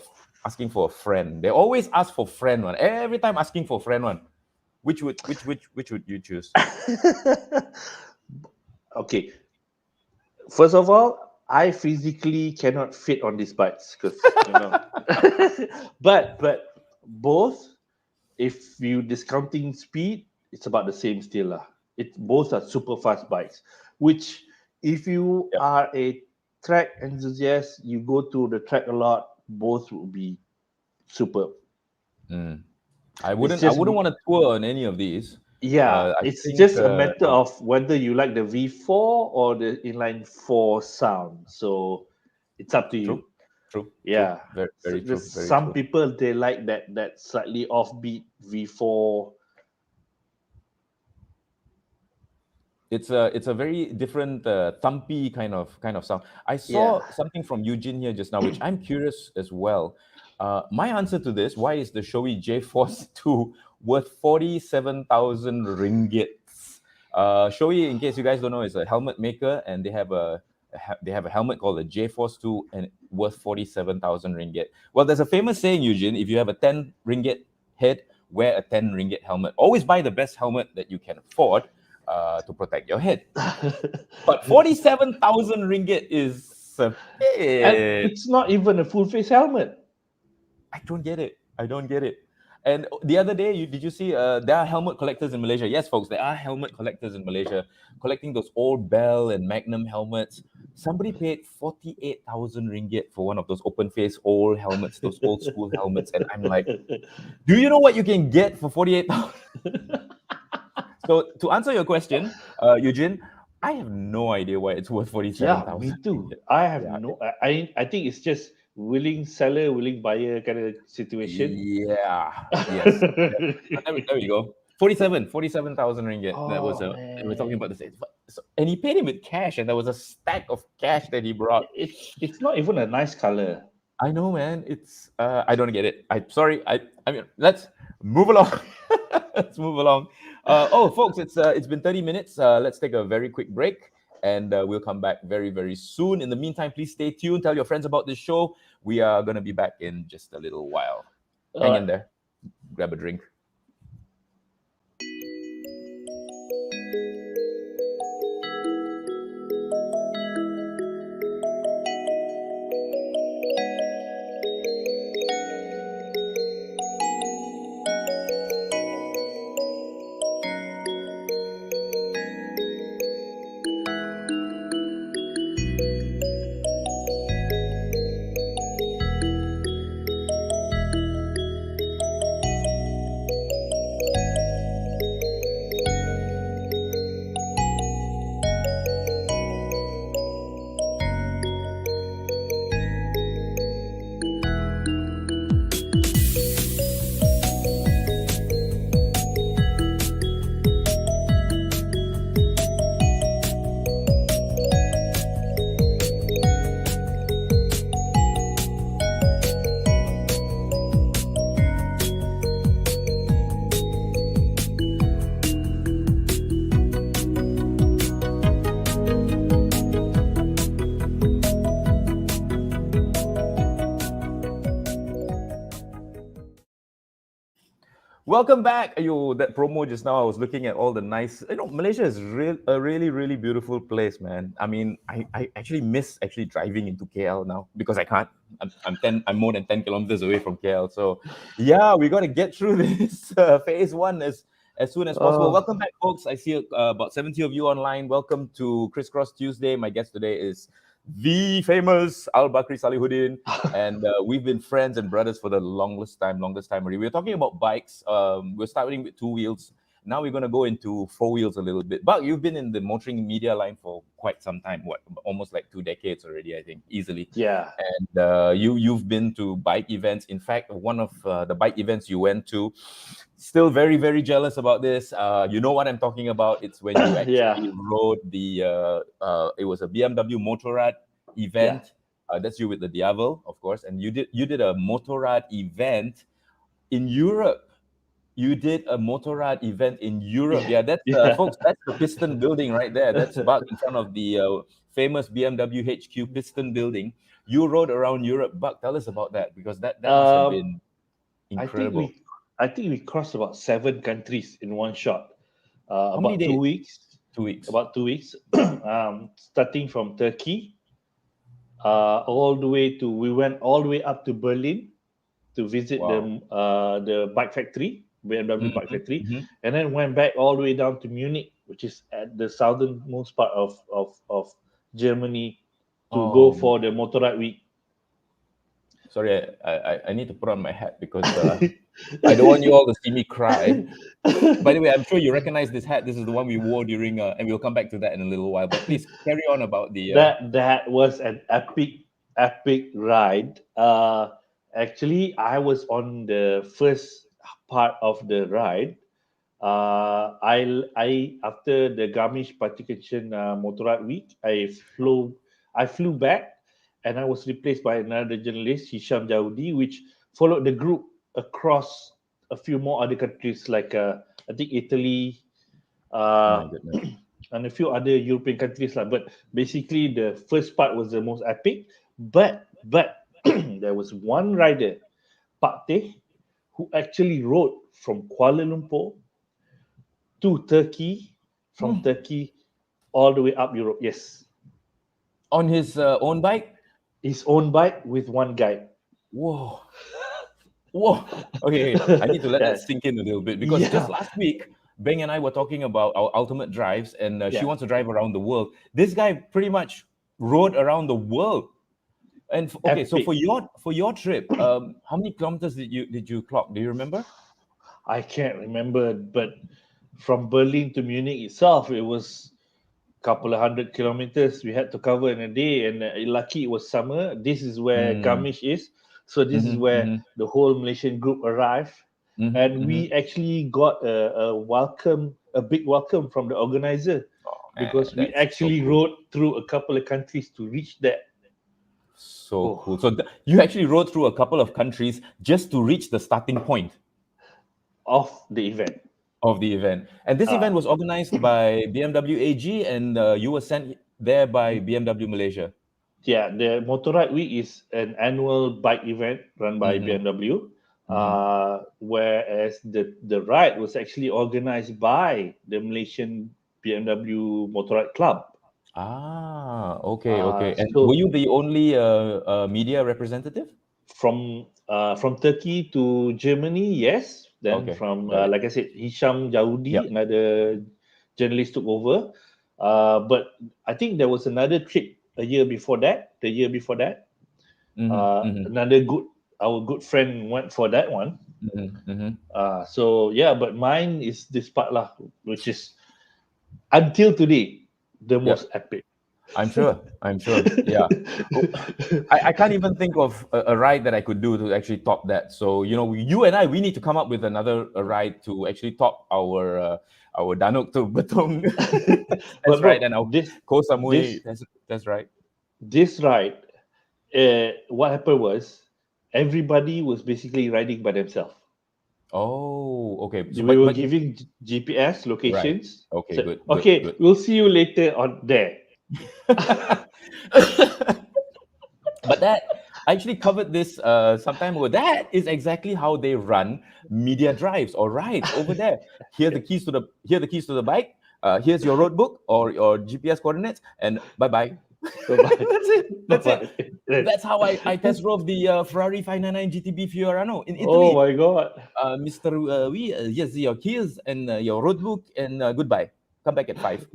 [SPEAKER 1] a friend. They always ask for friend one. Every time asking for friend one. Which would you choose?
[SPEAKER 2] Okay, first of all, I physically cannot fit on these bikes because but both, if you discounting speed, it's about the same still lah. It both are super fast bikes, which if you
[SPEAKER 1] Yep.
[SPEAKER 2] are a track enthusiast, you go to the track a lot, both will be superb.
[SPEAKER 1] Mm. I
[SPEAKER 2] It's
[SPEAKER 1] wouldn't I
[SPEAKER 2] just
[SPEAKER 1] wouldn't want to tour on any of these.
[SPEAKER 2] yeah,
[SPEAKER 1] I
[SPEAKER 2] it's
[SPEAKER 1] think
[SPEAKER 2] just a matter of whether you like the V4 or the inline 4 sound. So it's up to
[SPEAKER 1] true,
[SPEAKER 2] you.
[SPEAKER 1] true.
[SPEAKER 2] Yeah.
[SPEAKER 1] Very,
[SPEAKER 2] So
[SPEAKER 1] very
[SPEAKER 2] there's
[SPEAKER 1] true, very
[SPEAKER 2] some
[SPEAKER 1] true.
[SPEAKER 2] people they like that slightly offbeat V4.
[SPEAKER 1] It's a very different thumpy kind of sound. I
[SPEAKER 2] Yeah.
[SPEAKER 1] saw something from Eugene here just now, which I'm curious as well. My answer to this: why is the Shoei J Force 2 worth 47,000 ringgits? Shoei, in case you guys don't know, is a helmet maker, and they have a helmet called the J Force 2, and worth 47,000 ringgit. Well, there's a famous saying, Eugene: if you have a 10 ringgit head, wear a 10 ringgit helmet. Always buy the best helmet that you can afford to protect your head. But 47,000 ringgit is a
[SPEAKER 2] And
[SPEAKER 1] bit.
[SPEAKER 2] it's not even a full face helmet.
[SPEAKER 1] I don't get it. I don't get it. And the other day, did you see? There are helmet collectors in Malaysia. Yes, folks, there are helmet collectors in Malaysia collecting those old Bell and Magnum helmets. Somebody paid 48,000 ringgit for one of those open face old helmets, those old school helmets, and I'm like, do you know what you can get for 48,000? So to answer your question, Eugene, I have no idea why it's worth
[SPEAKER 2] Yeah,
[SPEAKER 1] 47,000
[SPEAKER 2] me too.
[SPEAKER 1] ringgit.
[SPEAKER 2] I have
[SPEAKER 1] Yeah,
[SPEAKER 2] no. I think it's just willing seller, willing buyer kind of situation.
[SPEAKER 1] yeah, yes. There we go. 47,000 ringgit. That was
[SPEAKER 2] Oh
[SPEAKER 1] we're talking about
[SPEAKER 2] man,
[SPEAKER 1] this. And he paid him with cash, and there was a stack of cash that he brought.
[SPEAKER 2] it's not even a nice color.
[SPEAKER 1] I know, man. It's I don't get it. I'm sorry. I mean, let's move along. Let's move along. Oh, folks, it's been 30 minutes. Let's take a very quick break, and we'll come back very, very soon. In the meantime, please stay tuned. Tell your friends about this show. We are gonna be back in just a little while. Hang in there. Grab a drink. Welcome back. Ayo, that promo just now, I was looking at all the nice. Malaysia is a really, really beautiful place, man. I mean, I actually miss actually driving into KL now because I can't. I'm more than 10 kilometers away from KL. So, yeah, we got to get through this phase one as soon as possible. Welcome back, folks. I see about 70 of you online. Welcome to Crisscross Tuesday. My guest today is the famous Albakry Salehuddin, and we've been friends and brothers for the longest time already. We're talking about bikes. We're starting with 2 wheels. Now we're going to go into 4 wheels a little bit. But you've been in the motoring media line for quite some time. Almost like 2 decades already, I think, easily.
[SPEAKER 2] Yeah.
[SPEAKER 1] And you've been to bike events. In fact, one of the bike events you went to, still very, very jealous about this. You know what I'm talking about. It's when you actually rode it was a BMW Motorrad event. That's you with the Diavel, of course. And you did a Motorrad event in Europe. You did a Motorrad event in Europe. Yeah, that's folks, that's the Piston building right there. That's back in front of the famous BMW HQ Piston building. You rode around Europe. Buck, tell us about that, because that must have been incredible.
[SPEAKER 2] I think we crossed about 7 countries in one shot.
[SPEAKER 1] How many days?
[SPEAKER 2] 2 weeks.
[SPEAKER 1] 2 weeks.
[SPEAKER 2] About 2 weeks. Starting from Turkey, we went all the way up to Berlin to visit the bike factory, BMW bike factory, and then went back all the way down to Munich, which is at the southernmost part of Germany, to go for the Motorrad week.
[SPEAKER 1] Sorry, I need to put on my hat because I don't want you all to see me cry. By the way, I'm sure you recognize this hat. This is the one we wore during, and we'll come back to that in a little while. But please carry on about the.
[SPEAKER 2] That was an epic ride. Actually, I was on the first part of the ride. I after the Garmisch Participation Motorrad week, I flew back. And I was replaced by another journalist, Hisham Jaudi, which followed the group across a few more other countries, like I think Italy, and a few other European countries. But basically, the first part was the most epic. But there was one rider, Pak Teh, who actually rode from Kuala Lumpur to Turkey, from Turkey all the way up Europe. Yes.
[SPEAKER 1] On his own bike?
[SPEAKER 2] His own bike with one guide.
[SPEAKER 1] Whoa. Okay, I need to let that sink in a little bit, because just last week, Beng and I were talking about our ultimate drives, and she wants to drive around the world. This guy pretty much rode around the world. And so for your trip, how many kilometers did you clock? Do you remember?
[SPEAKER 2] I can't remember, but from Berlin to Munich itself, it was couple of 100 kilometers we had to cover in a day, and lucky it was summer. This is where Garmisch is, so this is where the whole Malaysian group arrived. and we actually got a big welcome from the organizer, because we actually rode through a couple of countries to reach that.
[SPEAKER 1] So cool. So you actually rode through a couple of countries just to reach the starting point
[SPEAKER 2] of the event.
[SPEAKER 1] And this event was organized by BMW AG, and you were sent there by BMW Malaysia.
[SPEAKER 2] Yeah, the Motorride Week is an annual bike event run by BMW, whereas the ride was actually organized by the Malaysian BMW Motorride Club.
[SPEAKER 1] Okay. And
[SPEAKER 2] So
[SPEAKER 1] were you the only media representative?
[SPEAKER 2] from Turkey to Germany, yes. Then from like I said, Hisham Jaudi, another journalist, took over. But I think there was another trip the year before that. Our good friend went for that one. So yeah, but mine is this part lah, which is until today the most epic.
[SPEAKER 1] I'm sure. Yeah. I can't even think of a ride that I could do to actually top that. So, you and I, we need to come up with another ride to actually top our Danuk to Betong. That's right. And our Koh Samui. That's right.
[SPEAKER 2] This ride, what happened was everybody was basically riding by themselves.
[SPEAKER 1] Oh, okay.
[SPEAKER 2] So we were giving GPS locations.
[SPEAKER 1] Right. Okay, good.
[SPEAKER 2] Good. We'll see you later on there.
[SPEAKER 1] But that I actually covered this sometime ago. That is exactly how they run media drives or rides over there. Here are the keys to the bike. Here's your road book or your GPS coordinates, and bye. That's it. That's how I test drove the Ferrari 599 GTB Fiorano in Italy.
[SPEAKER 2] Oh my god,
[SPEAKER 1] Mr. Yes, your keys and your road book, and goodbye. Come back at 5.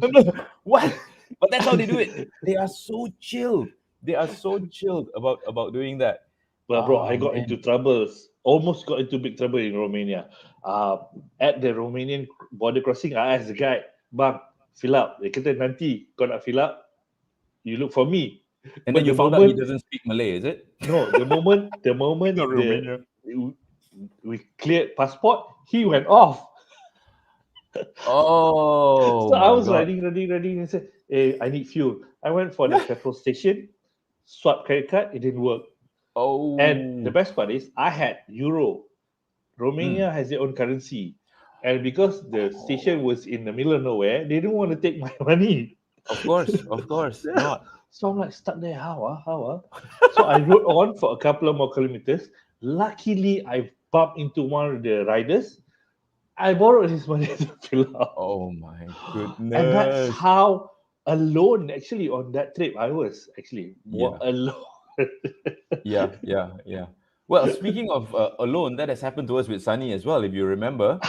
[SPEAKER 1] What? But that's how they do it. They are so chilled. About doing that.
[SPEAKER 2] Well, bro, I got into troubles. Almost got into big trouble in Romania. At the Romanian border crossing, I asked the guy, "Bang, fill up." Dia kata, "Nanti kau nak fill up, you look for me."
[SPEAKER 1] And then you found out he doesn't speak Malay, is it?
[SPEAKER 2] No, the moment we cleared passport, he went off.
[SPEAKER 1] Oh,
[SPEAKER 2] so I was riding, and said, "Hey, I need fuel." I went for the petrol station, swap credit card, it didn't work.
[SPEAKER 1] Oh.
[SPEAKER 2] And the best part is, I had euro. Romania has their own currency, and because the station was in the middle of nowhere, they didn't want to take my money.
[SPEAKER 1] Of course, not.
[SPEAKER 2] So I'm like stuck there. How? So I rode on for a couple of more kilometers. Luckily, I bumped into one of the riders. I borrowed his money to fill up.
[SPEAKER 1] Oh my goodness!
[SPEAKER 2] And that's how alone, actually, on that trip, I was actually alone.
[SPEAKER 1] Yeah. Well, speaking of alone, that has happened to us with Sunny as well. If you remember,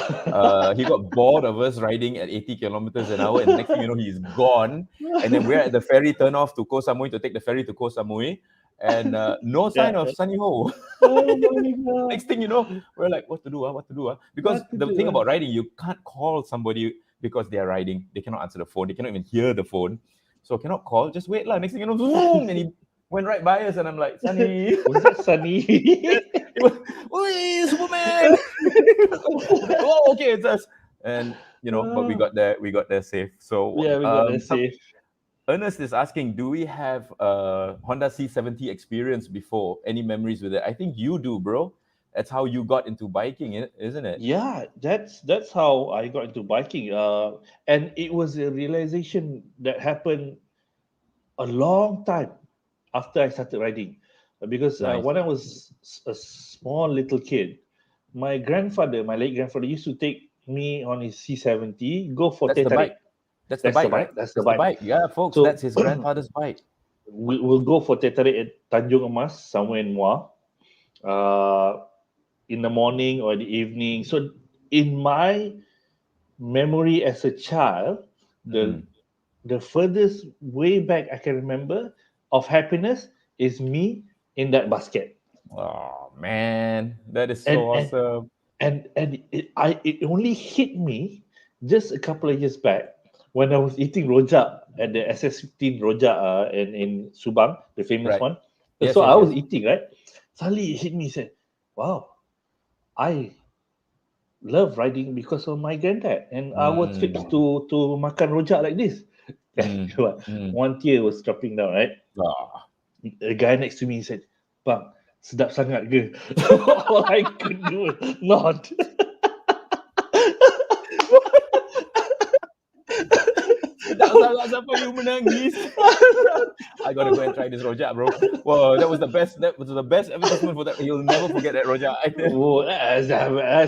[SPEAKER 1] he got bored of us riding at 80 kilometers an hour, and next thing you know, he's gone. And then we're at the ferry turnoff to Koh Samui to take the ferry to Koh Samui, and no sign of Sunny Ho.
[SPEAKER 2] Oh my god!
[SPEAKER 1] Next thing you know, we're like, what to do? Because the thing about riding, you can't call somebody because they are riding. They cannot answer the phone. They cannot even hear the phone. So cannot call. Just wait lah. Next thing you know, boom, and he went right by us, and I'm like, Sunny.
[SPEAKER 2] Was that Sunny?
[SPEAKER 1] Oi, Superman! Oh, okay, it's us. And but we got there safe. So
[SPEAKER 2] yeah, we got there safe.
[SPEAKER 1] Ernest is asking, do we have Honda C70 experience before? Any memories with it? I think you do, bro. That's how you got into biking, isn't it?
[SPEAKER 2] Yeah, that's how I got into biking. And it was a realization that happened a long time after I started riding, because when I was a small little kid, my late grandfather, used to take me on his C70, go for
[SPEAKER 1] That's the bike. That's the bike, right?
[SPEAKER 2] That's the bike.
[SPEAKER 1] Yeah, folks, so, that's his grandfather's bike.
[SPEAKER 2] We'll go for teh tarik at Tanjung Emas, somewhere in Muar, in the morning or the evening. So in my memory as a child, the furthest way back I can remember of happiness is me in that basket.
[SPEAKER 1] Oh man, that is so awesome.
[SPEAKER 2] And it only hit me just a couple of years back when I was eating rojak at the SS15 rojak in Subang, the famous one. I was eating, right? Suddenly it hit me, said, wow, I love riding because of my granddad and our trips
[SPEAKER 1] Mm,
[SPEAKER 2] to makan rojak like this.
[SPEAKER 1] mm,
[SPEAKER 2] What?
[SPEAKER 1] mm.
[SPEAKER 2] One tear was dropping down, right?
[SPEAKER 1] Ah.
[SPEAKER 2] A guy next to me said, "Bang, sedap sangat ke?" All I could do was nod.
[SPEAKER 1] Sedap sangat sampai you menangis. I gotta go and try this rojak, bro. Wow, that was the best. That was the best advertisement for that. You'll never forget that rojak.
[SPEAKER 2] Oh, that's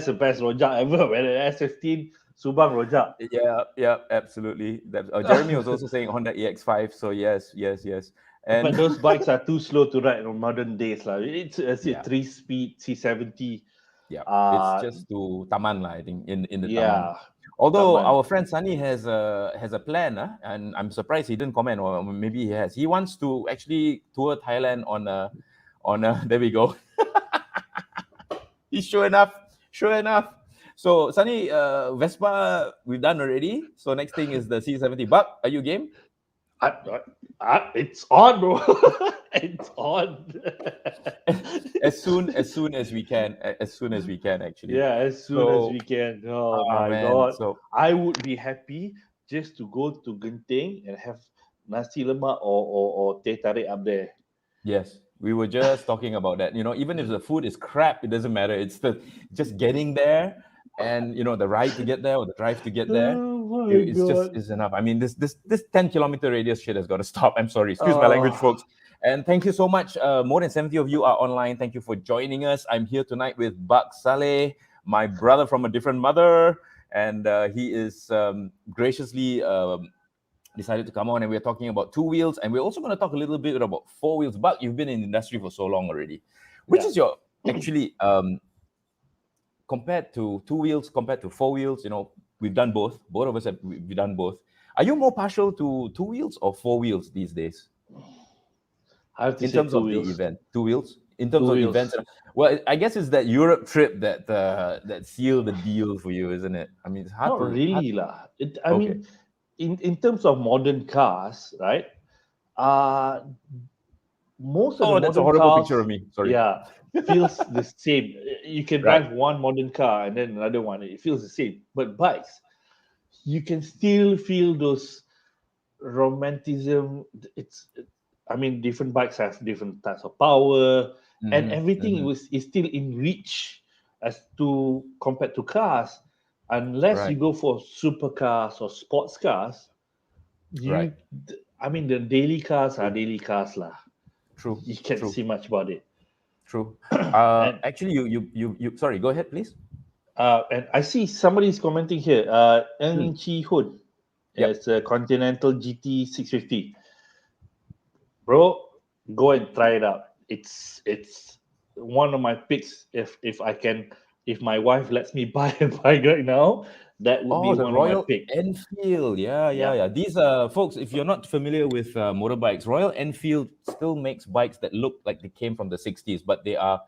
[SPEAKER 2] the best rojak ever, man. S15 Subang rojak.
[SPEAKER 1] Yeah, yeah, absolutely. Jeremy was also saying Honda EX5. So yes, yes, yes.
[SPEAKER 2] But
[SPEAKER 1] And
[SPEAKER 2] those bikes are too slow to ride in modern days. Like. It's a
[SPEAKER 1] yeah,
[SPEAKER 2] 3-speed C70.
[SPEAKER 1] yeah, it's
[SPEAKER 2] Uh,
[SPEAKER 1] just to Taman lah. I think in the Taman.
[SPEAKER 2] yeah,
[SPEAKER 1] Although
[SPEAKER 2] Taman.
[SPEAKER 1] our friend Sunny has a plan, and I'm surprised he didn't comment, or maybe he has. He wants to actually tour Thailand on a. There we go. He's sure enough. Sure enough. So Sunny, Vespa we've done already. So next thing is the C70. Buck, are you game?
[SPEAKER 2] It's on, bro. It's on.
[SPEAKER 1] as soon as we can, as soon as we can actually.
[SPEAKER 2] Yeah, as soon as
[SPEAKER 1] So,
[SPEAKER 2] we can. Oh
[SPEAKER 1] oh
[SPEAKER 2] my
[SPEAKER 1] man,
[SPEAKER 2] god.
[SPEAKER 1] so
[SPEAKER 2] I would be happy just to go to Genting and have nasi lemak or teh tarik up there.
[SPEAKER 1] yes, we were just talking about that. Even if the food is crap, it doesn't matter. It's the just getting there, and the ride to get there or the drive to get there.
[SPEAKER 2] Oh my
[SPEAKER 1] It's just
[SPEAKER 2] god.
[SPEAKER 1] is enough. I mean, this 10-kilometer radius shit has got to stop. I'm sorry, excuse my language,
[SPEAKER 2] Oh,
[SPEAKER 1] folks. And thank you so much. More than 70 of you are online. Thank you for joining us. I'm here tonight with Buck Saleh, my brother from a different mother, and he is graciously decided to come on, and we're talking about two wheels, and we're also going to talk a little bit about four wheels. Buck, you've been in the industry for so long already. Which
[SPEAKER 2] yeah.
[SPEAKER 1] is your actually compared to two wheels, compared to four wheels? We've done both. Both of us we've done both. Are you more partial to two wheels or four wheels these days?
[SPEAKER 2] I have to
[SPEAKER 1] In
[SPEAKER 2] say
[SPEAKER 1] terms
[SPEAKER 2] two
[SPEAKER 1] of the
[SPEAKER 2] wheels.
[SPEAKER 1] event, two wheels. In terms
[SPEAKER 2] Two
[SPEAKER 1] of
[SPEAKER 2] wheels.
[SPEAKER 1] events, well, I guess it's that Europe trip that sealed the deal for you, isn't it? I mean, it's hard
[SPEAKER 2] Not
[SPEAKER 1] to hard.
[SPEAKER 2] really lah. I
[SPEAKER 1] Okay.
[SPEAKER 2] mean, in terms of modern cars, right? Uh most of the
[SPEAKER 1] Oh, that's a
[SPEAKER 2] modern
[SPEAKER 1] horrible
[SPEAKER 2] cars,
[SPEAKER 1] picture of me. Sorry.
[SPEAKER 2] yeah, feels the same. You can
[SPEAKER 1] Right.
[SPEAKER 2] drive one modern car and then another one. It feels the same. But bikes, you can still feel those romanticism. I mean, different bikes have different types of power, and
[SPEAKER 1] Mm-hmm,
[SPEAKER 2] everything
[SPEAKER 1] mm-hmm.
[SPEAKER 2] is still in reach as to compared to cars. Unless you
[SPEAKER 1] Right.
[SPEAKER 2] go for supercars or sports cars,
[SPEAKER 1] Right.
[SPEAKER 2] you, I mean, the daily cars are
[SPEAKER 1] True.
[SPEAKER 2] daily cars lah.
[SPEAKER 1] True.
[SPEAKER 2] You can't
[SPEAKER 1] True.
[SPEAKER 2] see much about it.
[SPEAKER 1] True.
[SPEAKER 2] And
[SPEAKER 1] Actually, you. Sorry. Go ahead, please.
[SPEAKER 2] and I see somebody's commenting here.
[SPEAKER 1] Hmm.
[SPEAKER 2] Ng Chi Hun.
[SPEAKER 1] Yep.
[SPEAKER 2] It's a Continental GT 650. Bro, go and try it out. It's one of my picks. If my wife lets me buy a bike right now, that would be
[SPEAKER 1] Oh, the
[SPEAKER 2] one of my
[SPEAKER 1] Royal
[SPEAKER 2] pick.
[SPEAKER 1] Enfield. Yeah, yeah,
[SPEAKER 2] Yeah.
[SPEAKER 1] yeah. These folks, if you're not familiar with motorbikes, Royal Enfield still makes bikes that look like they came from the 60s, but they are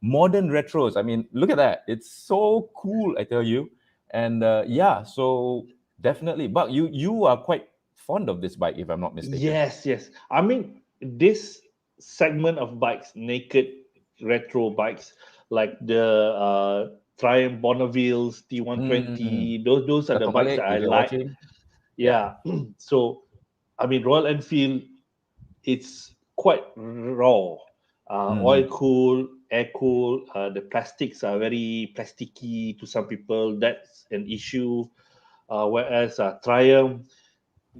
[SPEAKER 1] modern retros. I mean, look at that. It's so cool, I tell you. And yeah, so definitely. But you are quite fond of this bike, if I'm not mistaken.
[SPEAKER 2] Yes, yes. I mean, this segment of bikes, naked retro bikes, like the Triumph Bonnevilles
[SPEAKER 1] Mm.
[SPEAKER 2] T120, those are the
[SPEAKER 1] Dato'
[SPEAKER 2] bikes
[SPEAKER 1] Malik,
[SPEAKER 2] that I
[SPEAKER 1] if you're
[SPEAKER 2] like.
[SPEAKER 1] watching. Yeah.
[SPEAKER 2] Yeah. So, I mean, Royal Enfield, it's quite raw. Oil
[SPEAKER 1] Mm-hmm.
[SPEAKER 2] cool, air cool. The plastics are very plasticky to some people. That's an issue. Whereas Triumph,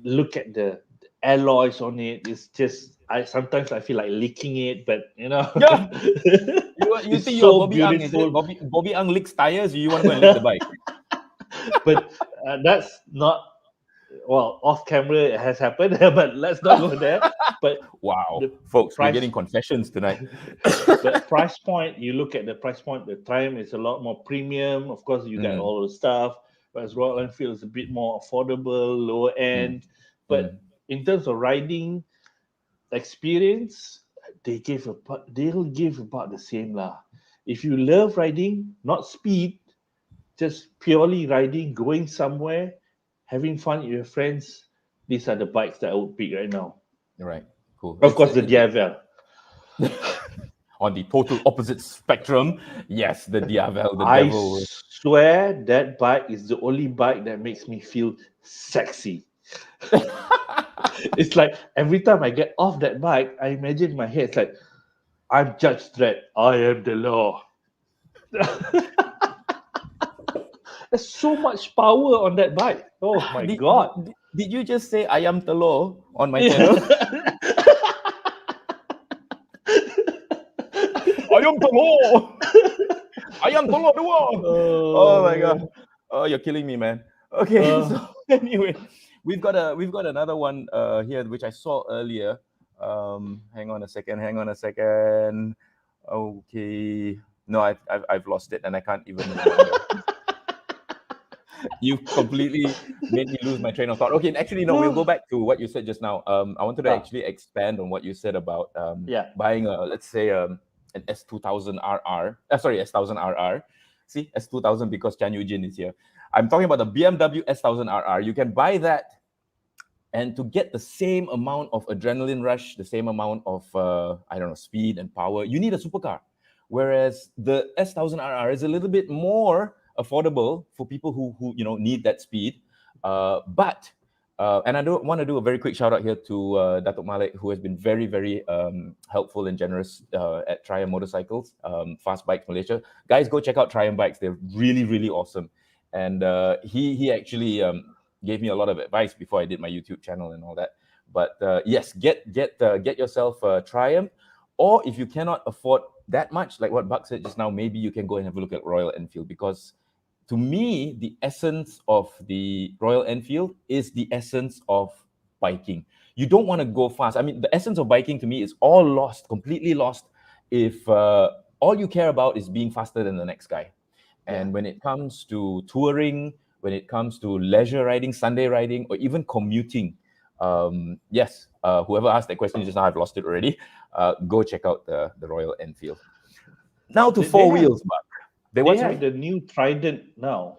[SPEAKER 2] look at the alloys on it. It's just I feel like licking it, but
[SPEAKER 1] Yeah. You
[SPEAKER 2] it's
[SPEAKER 1] think you're
[SPEAKER 2] so
[SPEAKER 1] Bobby Ang, is it?
[SPEAKER 2] beautiful.
[SPEAKER 1] Bobby Ang licks tires. You want to go and lick the bike?
[SPEAKER 2] But that's not, well, off camera it has happened, but let's not go there. But
[SPEAKER 1] Wow,
[SPEAKER 2] the
[SPEAKER 1] folks, we're
[SPEAKER 2] price
[SPEAKER 1] getting confessions tonight.
[SPEAKER 2] the price point, you look at the price point, the Triumph is a lot more premium. Of course, you got
[SPEAKER 1] Mm,
[SPEAKER 2] all the stuff, whereas Royal Enfield is a bit more affordable, lower
[SPEAKER 1] mm,
[SPEAKER 2] end. But
[SPEAKER 1] mm.
[SPEAKER 2] in terms of riding experience, they'll give about the same lah. If you love riding, not speed, just purely riding, going somewhere, having fun with your friends, these are the bikes that I would pick right now.
[SPEAKER 1] Right, cool.
[SPEAKER 2] Of course, the DFL.
[SPEAKER 1] On the total opposite spectrum, yes, the Diavel, the
[SPEAKER 2] I
[SPEAKER 1] devil.
[SPEAKER 2] swear that bike is the only bike that makes me feel sexy. It's like every time I get off that bike, I imagine in my head, it's like, I'm Judge Dredd. I am the law. There's so much power on that bike. Oh my
[SPEAKER 1] Did,
[SPEAKER 2] god.
[SPEAKER 1] did you just say ayam telur on my channel? Ayam telur! Ayam telur dua! Oh my god. Oh, you're killing me, man. Okay, so anyway, we've got another one here which I saw earlier. Hang on a second. Okay. No, I've lost it and I can't even remember. You completely made me lose my train of thought. Okay, actually, no, we'll go back to what you said just now. I wanted to actually expand on what you said about buying let's say an S2000RR. Sorry, S1000RR. See, S2000 because Chan Yujin is here. I'm talking about the BMW S1000RR. You can buy that, and to get the same amount of adrenaline rush, the same amount of I don't know, speed and power, you need a supercar. Whereas the S1000RR is a little bit more affordable for people who need that speed. But and I do want to do a very quick shout out here to Datuk Malik, who has been very, very helpful and generous at Triumph Motorcycles, Fast Bikes Malaysia. Guys, go check out Triumph Bikes. They're really, really awesome. And he actually gave me a lot of advice before I did my YouTube channel and all that. But yes, get yourself a Triumph, or if you cannot afford that much, like what Buck said just now, maybe you can go and have a look at Royal Enfield, because to me, the essence of the Royal Enfield is the essence of biking. You don't want to go fast. I mean, the essence of biking to me is all lost, completely lost, if all you care about is being faster than the next guy. And when it comes to touring, when it comes to leisure riding, Sunday riding, or even commuting, yes, whoever asked that question just now, I've lost it already. Go check out the Royal Enfield. Now to four wheels, Mark.
[SPEAKER 2] They have the new Trident now,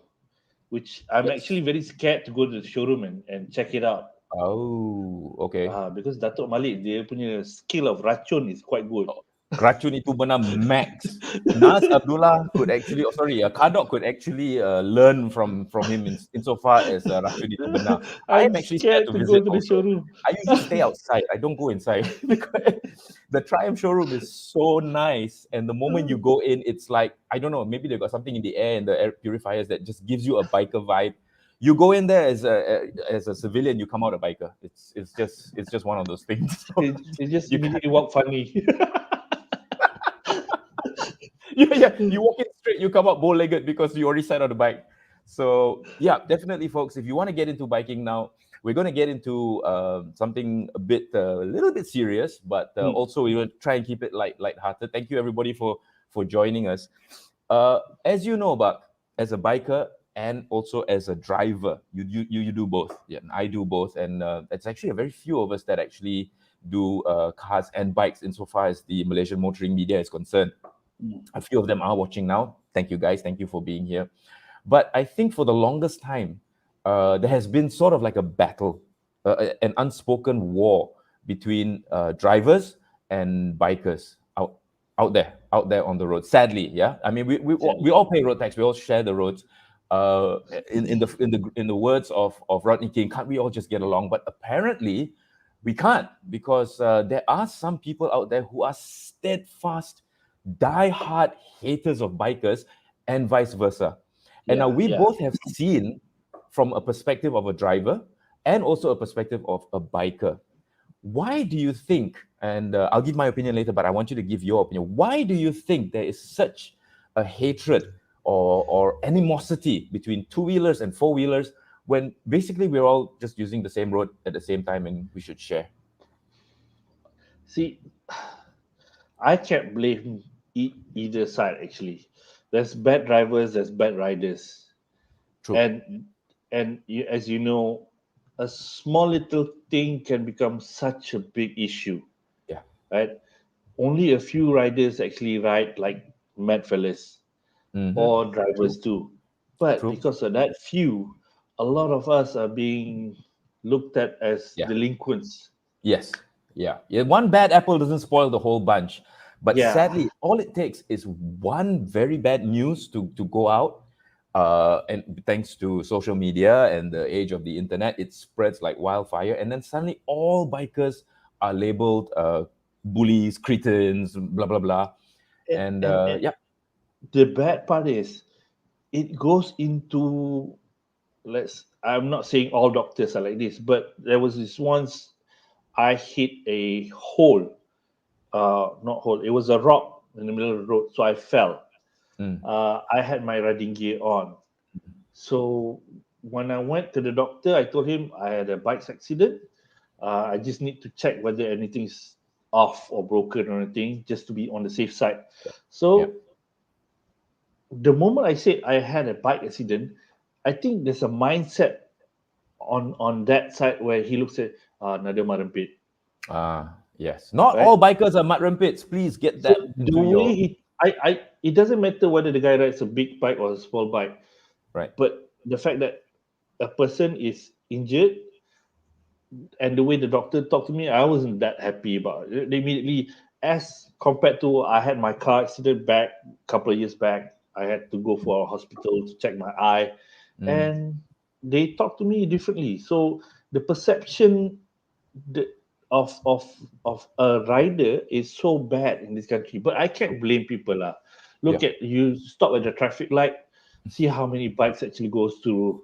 [SPEAKER 2] which I'm actually very scared to go to the showroom and check it out.
[SPEAKER 1] Oh, okay.
[SPEAKER 2] Because Datuk Malik, dia punya skill of racun is quite good.
[SPEAKER 1] Racun itu benar max. Nas Abdullah could actually, Kadok could actually learn from him insofar as racun itu benar. I'm actually scared to visit the showroom. I usually stay outside. I don't go inside because the Triumph showroom is so nice, and the moment you go in, it's like, I don't know, maybe they've got something in the air and the air purifiers that just gives you a biker vibe. You go in there as a civilian, you come out a biker. It's just one of those things. So
[SPEAKER 2] it just immediately walk funny.
[SPEAKER 1] Yeah, you walk in straight, you come out bow-legged because you already sat on the bike. So yeah, definitely, folks, if you want to get into biking now, we're going to get into something a little bit serious, but also we will try and keep it light-hearted. Thank you, everybody, for joining us. As you know, Buck, as a biker and also as a driver, you do both. Yeah, I do both, and it's actually a very few of us that actually do cars and bikes insofar as the Malaysian motoring media is concerned. A few of them are watching now. Thank you, guys. Thank you for being here. But I think for the longest time, there has been sort of like a battle, an unspoken war between drivers and bikers out there on the road. Sadly, yeah. I mean, we all pay road tax. We all share the roads. In the words of Rodney King, can't we all just get along? But apparently, we can't, because there are some people out there who are steadfast, die-hard haters of bikers, and vice versa. And now we both have seen from a perspective of a driver and also a perspective of a biker. Why do you think, and I'll give my opinion later, but I want you to give your opinion. Why do you think there is such a hatred or animosity between two-wheelers and four-wheelers when basically we're all just using the same road at the same time and we should share?
[SPEAKER 2] See, I can't blame either side, actually. There's bad drivers, there's bad riders.
[SPEAKER 1] True.
[SPEAKER 2] And as you know, a small little thing can become such a big issue.
[SPEAKER 1] Yeah.
[SPEAKER 2] Right? Only a few riders actually ride like mad fellas, or drivers too. But because of that few, a lot of us are being looked at as delinquents.
[SPEAKER 1] Yes. Yeah. One bad apple doesn't spoil the whole bunch. But
[SPEAKER 2] Yeah.
[SPEAKER 1] sadly, all it takes is one very bad news to go out. And thanks to social media and the age of the internet, it spreads like wildfire. And then suddenly all bikers are labeled bullies, cretins, blah, blah, blah. And yeah.
[SPEAKER 2] The bad part is it goes into, I'm not saying all doctors are like this, but there was this once I hit a hole, not hole, it was a rock in the middle of the road, so I fell.
[SPEAKER 1] Mm.
[SPEAKER 2] I had my riding gear on. So when I went to the doctor, I told him I had a bike accident. I just need to check whether anything's off or broken or anything, just to be on the safe side. So
[SPEAKER 1] Yeah.
[SPEAKER 2] the moment I said I had a bike accident, I think there's a mindset on that side where he looks at another marempit.
[SPEAKER 1] Yes. Not
[SPEAKER 2] Right.
[SPEAKER 1] all bikers are mud rumpets. Please get
[SPEAKER 2] So
[SPEAKER 1] that
[SPEAKER 2] the
[SPEAKER 1] into
[SPEAKER 2] way
[SPEAKER 1] your
[SPEAKER 2] it doesn't matter whether the guy rides a big bike or a small bike,
[SPEAKER 1] right.
[SPEAKER 2] but the fact that a person is injured and the way the doctor talked to me, I wasn't that happy about it. They immediately, as compared to I had my car accident back a couple of years back, I had to go for a hospital to check my eye, and they talked to me differently. So the perception the, of a rider is so bad in this country. But I can't blame people lah. Look
[SPEAKER 1] Yeah.
[SPEAKER 2] at you stop at the traffic light, see how many bikes actually goes through.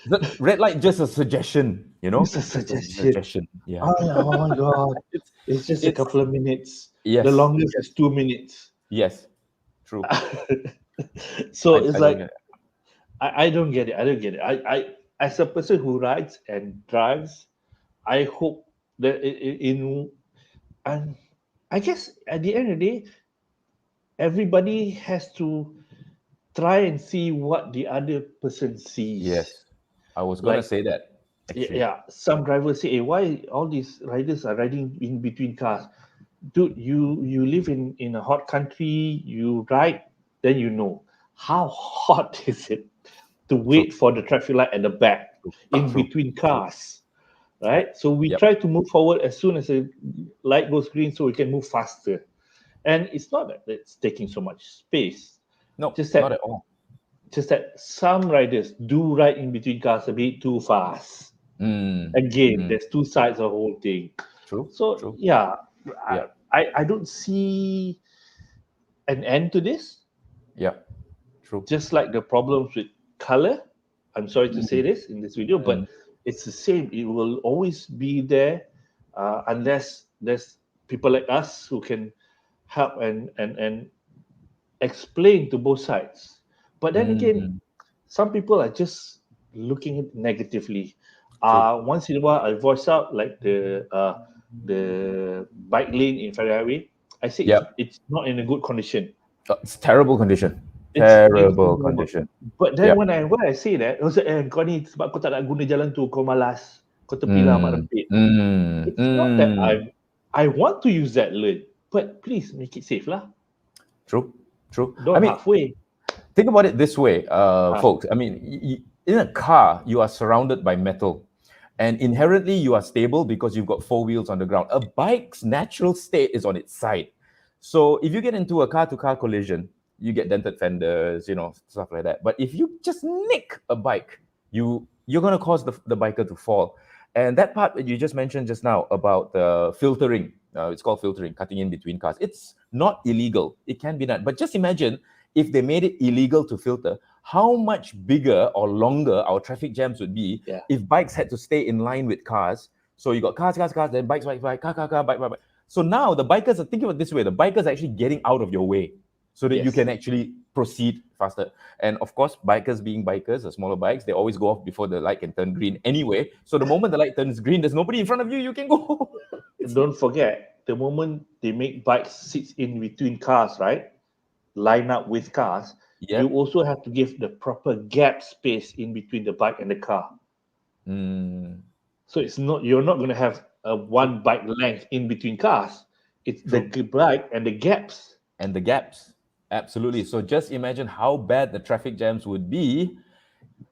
[SPEAKER 1] The red light just a suggestion,
[SPEAKER 2] It's a
[SPEAKER 1] Just a
[SPEAKER 2] suggestion.
[SPEAKER 1] suggestion. Yeah.
[SPEAKER 2] Oh my god.
[SPEAKER 1] It's
[SPEAKER 2] It's just a
[SPEAKER 1] it's
[SPEAKER 2] couple of minutes.
[SPEAKER 1] yes.
[SPEAKER 2] The longest is 2 minutes.
[SPEAKER 1] Yes. True.
[SPEAKER 2] So it's
[SPEAKER 1] I don't
[SPEAKER 2] like
[SPEAKER 1] get it.
[SPEAKER 2] I don't get it. I don't get it. I as a person who rides and drives, I hope that in and I guess at the end of the day, everybody has to try and see what the other person sees.
[SPEAKER 1] Yes. I was gonna
[SPEAKER 2] Like
[SPEAKER 1] say that actually.
[SPEAKER 2] yeah, some drivers say, hey, why all these riders are riding in between cars? Dude, you live in a hot country, you ride, then you know how hot is it to wait for the traffic light at the back in
[SPEAKER 1] True.
[SPEAKER 2] between cars, right?
[SPEAKER 1] Yep.
[SPEAKER 2] So we
[SPEAKER 1] Yep.
[SPEAKER 2] try to move forward as soon as the light goes green so we can move faster. And it's not that it's taking so much space,
[SPEAKER 1] No,
[SPEAKER 2] just
[SPEAKER 1] not
[SPEAKER 2] that
[SPEAKER 1] at all.
[SPEAKER 2] some riders do ride in between cars a bit too fast. Again, there's two sides of the whole thing.
[SPEAKER 1] True.
[SPEAKER 2] So
[SPEAKER 1] True.
[SPEAKER 2] yeah,
[SPEAKER 1] Yeah.
[SPEAKER 2] I don't see an end to this.
[SPEAKER 1] Yeah. True.
[SPEAKER 2] Just like the problems with color, I'm sorry to say this in this video, but it's the same. It will always be there unless there's people like us who can help and explain to both sides. But then again, some people are just looking at it negatively.
[SPEAKER 1] True.
[SPEAKER 2] Once in a while, I voice out like the bike lane in Ferrari. I say
[SPEAKER 1] Yep.
[SPEAKER 2] it's not in a good condition.
[SPEAKER 1] It's terrible condition.
[SPEAKER 2] It's
[SPEAKER 1] Terrible
[SPEAKER 2] horrible.
[SPEAKER 1] condition.
[SPEAKER 2] But then
[SPEAKER 1] Yep.
[SPEAKER 2] when I say that, I say, kau ni sebab kau tak nak guna jalan tu, kau malas, kau tepilah mak rempit. It's not that I want to use that lane, but please make it safe lah.
[SPEAKER 1] True. True.
[SPEAKER 2] Don't halfway.
[SPEAKER 1] Think about it this way, folks. I mean, in a car, you are surrounded by metal. And inherently, you are stable because you've got four wheels on the ground. A bike's natural state is on its side. So if you get into a car-to-car collision, you get dented fenders, stuff like that. But if you just nick a bike, you're going to cause the biker to fall. And that part that you just mentioned just now about filtering, it's called filtering, cutting in between cars. It's not illegal. It can be done. But just imagine if they made it illegal to filter, how much bigger or longer our traffic jams would be if bikes had to stay in line with cars. So you got cars, then bikes, car, bike. So now the bikers are thinking of it this way. The bikers are actually getting out of your way so that you can actually proceed faster. And of course, bikers being bikers, the smaller bikes, they always go off before the light can turn green anyway. So the moment the light turns green, there's nobody in front of you, you can go.
[SPEAKER 2] Don't forget, the moment they make bikes sit in between cars, right? Line up with cars, you also have to give the proper gap space in between the bike and the car. So you're not going to have a one bike length in between cars. It's the bike and the gaps.
[SPEAKER 1] Absolutely. So just imagine how bad the traffic jams would be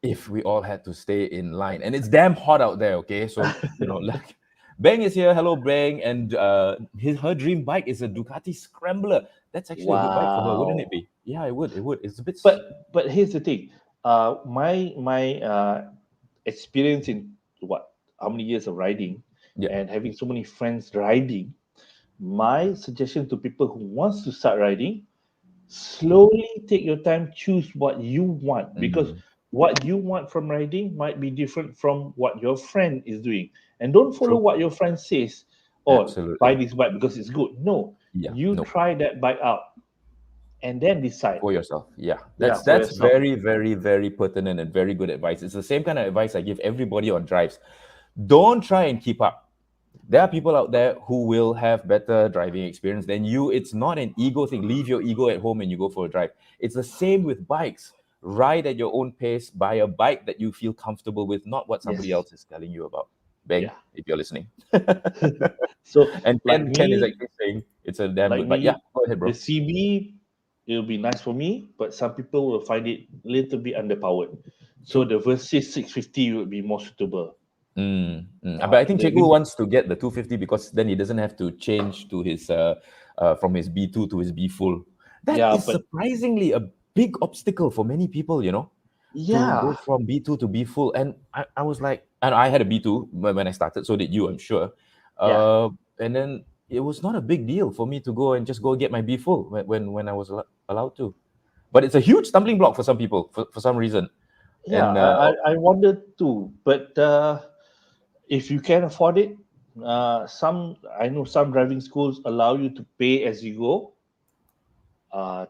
[SPEAKER 1] if we all had to stay in line. And it's damn hot out there, okay? So, Bang is here. Hello, Bang. And her dream bike is a Ducati Scrambler. That's actually a good bike for her, wouldn't it
[SPEAKER 2] Wow.
[SPEAKER 1] be? Yeah, it would. It would. It's a bit.
[SPEAKER 2] But here's the thing. My experience in how many years of riding
[SPEAKER 1] Yeah.
[SPEAKER 2] and having so many friends riding, my suggestion to people who wants to start riding, slowly take your time, choose what you want, because
[SPEAKER 1] Mm,
[SPEAKER 2] what you want from riding might be different from what your friend is doing. And don't follow
[SPEAKER 1] true.
[SPEAKER 2] what your friend says, oh, buy
[SPEAKER 1] Absolutely.
[SPEAKER 2] this bike because it's good. No,
[SPEAKER 1] Yeah.
[SPEAKER 2] you
[SPEAKER 1] No.
[SPEAKER 2] try that bike out and then decide.
[SPEAKER 1] For yourself. Yeah.
[SPEAKER 2] Yeah,
[SPEAKER 1] That's
[SPEAKER 2] for
[SPEAKER 1] that's
[SPEAKER 2] yourself.
[SPEAKER 1] very, very, very pertinent and very good advice. It's the same kind of advice I give everybody on drives. Don't try and keep up. There are people out there who will have better driving experience than you. It's not an ego thing. Leave your ego at home and you go for a drive. It's the same with bikes. Ride at your own pace. Buy a bike that you feel comfortable with, not what somebody
[SPEAKER 2] Yes.
[SPEAKER 1] else is telling you about. Bang,
[SPEAKER 2] Yeah.
[SPEAKER 1] if you're listening.
[SPEAKER 2] So
[SPEAKER 1] And
[SPEAKER 2] like
[SPEAKER 1] Ken is
[SPEAKER 2] me,
[SPEAKER 1] actually saying it's a damn
[SPEAKER 2] like
[SPEAKER 1] good bike. Yeah,
[SPEAKER 2] me,
[SPEAKER 1] go ahead,
[SPEAKER 2] the
[SPEAKER 1] bro.
[SPEAKER 2] CB, it'll be nice for me, but some people will find it a little bit underpowered. So
[SPEAKER 1] True.
[SPEAKER 2] the Versys 650 would be more suitable.
[SPEAKER 1] But I think
[SPEAKER 2] The
[SPEAKER 1] Cikgu wants to get the 250 because then he doesn't have to change to his from his B2 to his B full. That
[SPEAKER 2] yeah,
[SPEAKER 1] is
[SPEAKER 2] but
[SPEAKER 1] surprisingly a big obstacle for many people, to go
[SPEAKER 2] yeah,
[SPEAKER 1] from B2 to B full. And I was like, and I had a B2 when I started, so did you, I'm sure.
[SPEAKER 2] yeah,
[SPEAKER 1] And then it was not a big deal for me to go and just go get my B full when I was allowed to. But it's a huge stumbling block for some people for some reason.
[SPEAKER 2] yeah.
[SPEAKER 1] And
[SPEAKER 2] I wanted to, but if you can afford it, some I know some driving schools allow you to pay as you go.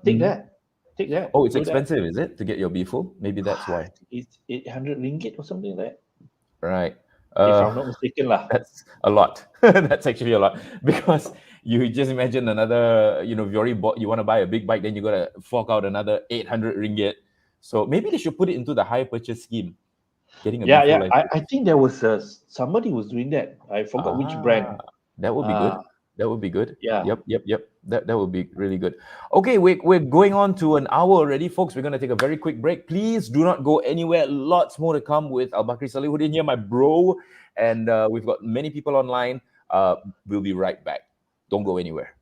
[SPEAKER 2] Take
[SPEAKER 1] Mhm.
[SPEAKER 2] that, take that,
[SPEAKER 1] Oh, it's
[SPEAKER 2] do that.
[SPEAKER 1] expensive, is it, to get your B full? Maybe that's why.
[SPEAKER 2] It's 800 ringgit or something like that,
[SPEAKER 1] Right.
[SPEAKER 2] if
[SPEAKER 1] Uh,
[SPEAKER 2] I'm not mistaken, lah.
[SPEAKER 1] that's a lot. That's actually a lot because you just imagine another, if you already bought, you want to buy a big bike, then you got to fork out another 800 ringgit. So maybe they should put it into the high purchase scheme, getting a B
[SPEAKER 2] Yeah,
[SPEAKER 1] full
[SPEAKER 2] yeah.
[SPEAKER 1] license.
[SPEAKER 2] I think there was somebody was doing that. I forgot which
[SPEAKER 1] Ah,
[SPEAKER 2] brand.
[SPEAKER 1] that would be
[SPEAKER 2] Uh,
[SPEAKER 1] good. That would be good.
[SPEAKER 2] yeah.
[SPEAKER 1] Yep, yep, yep. That would be really good. Okay, we're going on to an hour already, folks. We're going to take a very quick break. Please do not go anywhere. Lots more to come with Albakry Salehuddin here, my bro. And we've got many people online. We'll be right back. Don't go anywhere.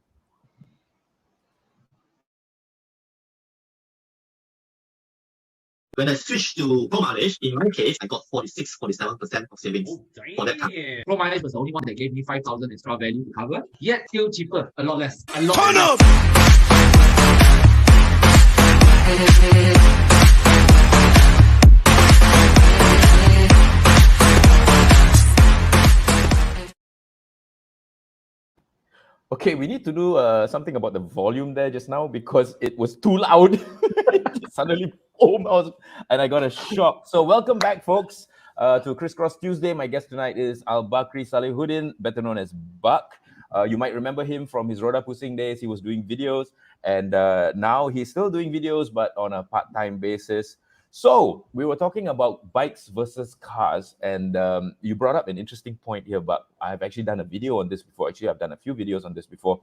[SPEAKER 3] When I switched to Pro Mileage, in my case, I got 46, 47% of savings for that time.
[SPEAKER 4] Pro Mileage was the only one that gave me 5,000 extra value to cover, yet still cheaper, a lot less. A lot
[SPEAKER 5] Turn
[SPEAKER 4] less.
[SPEAKER 5] up!
[SPEAKER 1] Okay, we need to do something about the volume there just now because it was too loud. Suddenly, and I got a shock. So welcome back, folks, to Crisscross Tuesday. My guest tonight is Albakry Salehuddin, better known as Buck. You might remember him from his Roda Pusing days. He was doing videos, and now he's still doing videos, but on a part-time basis. So we were talking about bikes versus cars, and you brought up an interesting point here. But I've actually done a video on this before. Actually, I've done a few videos on this before.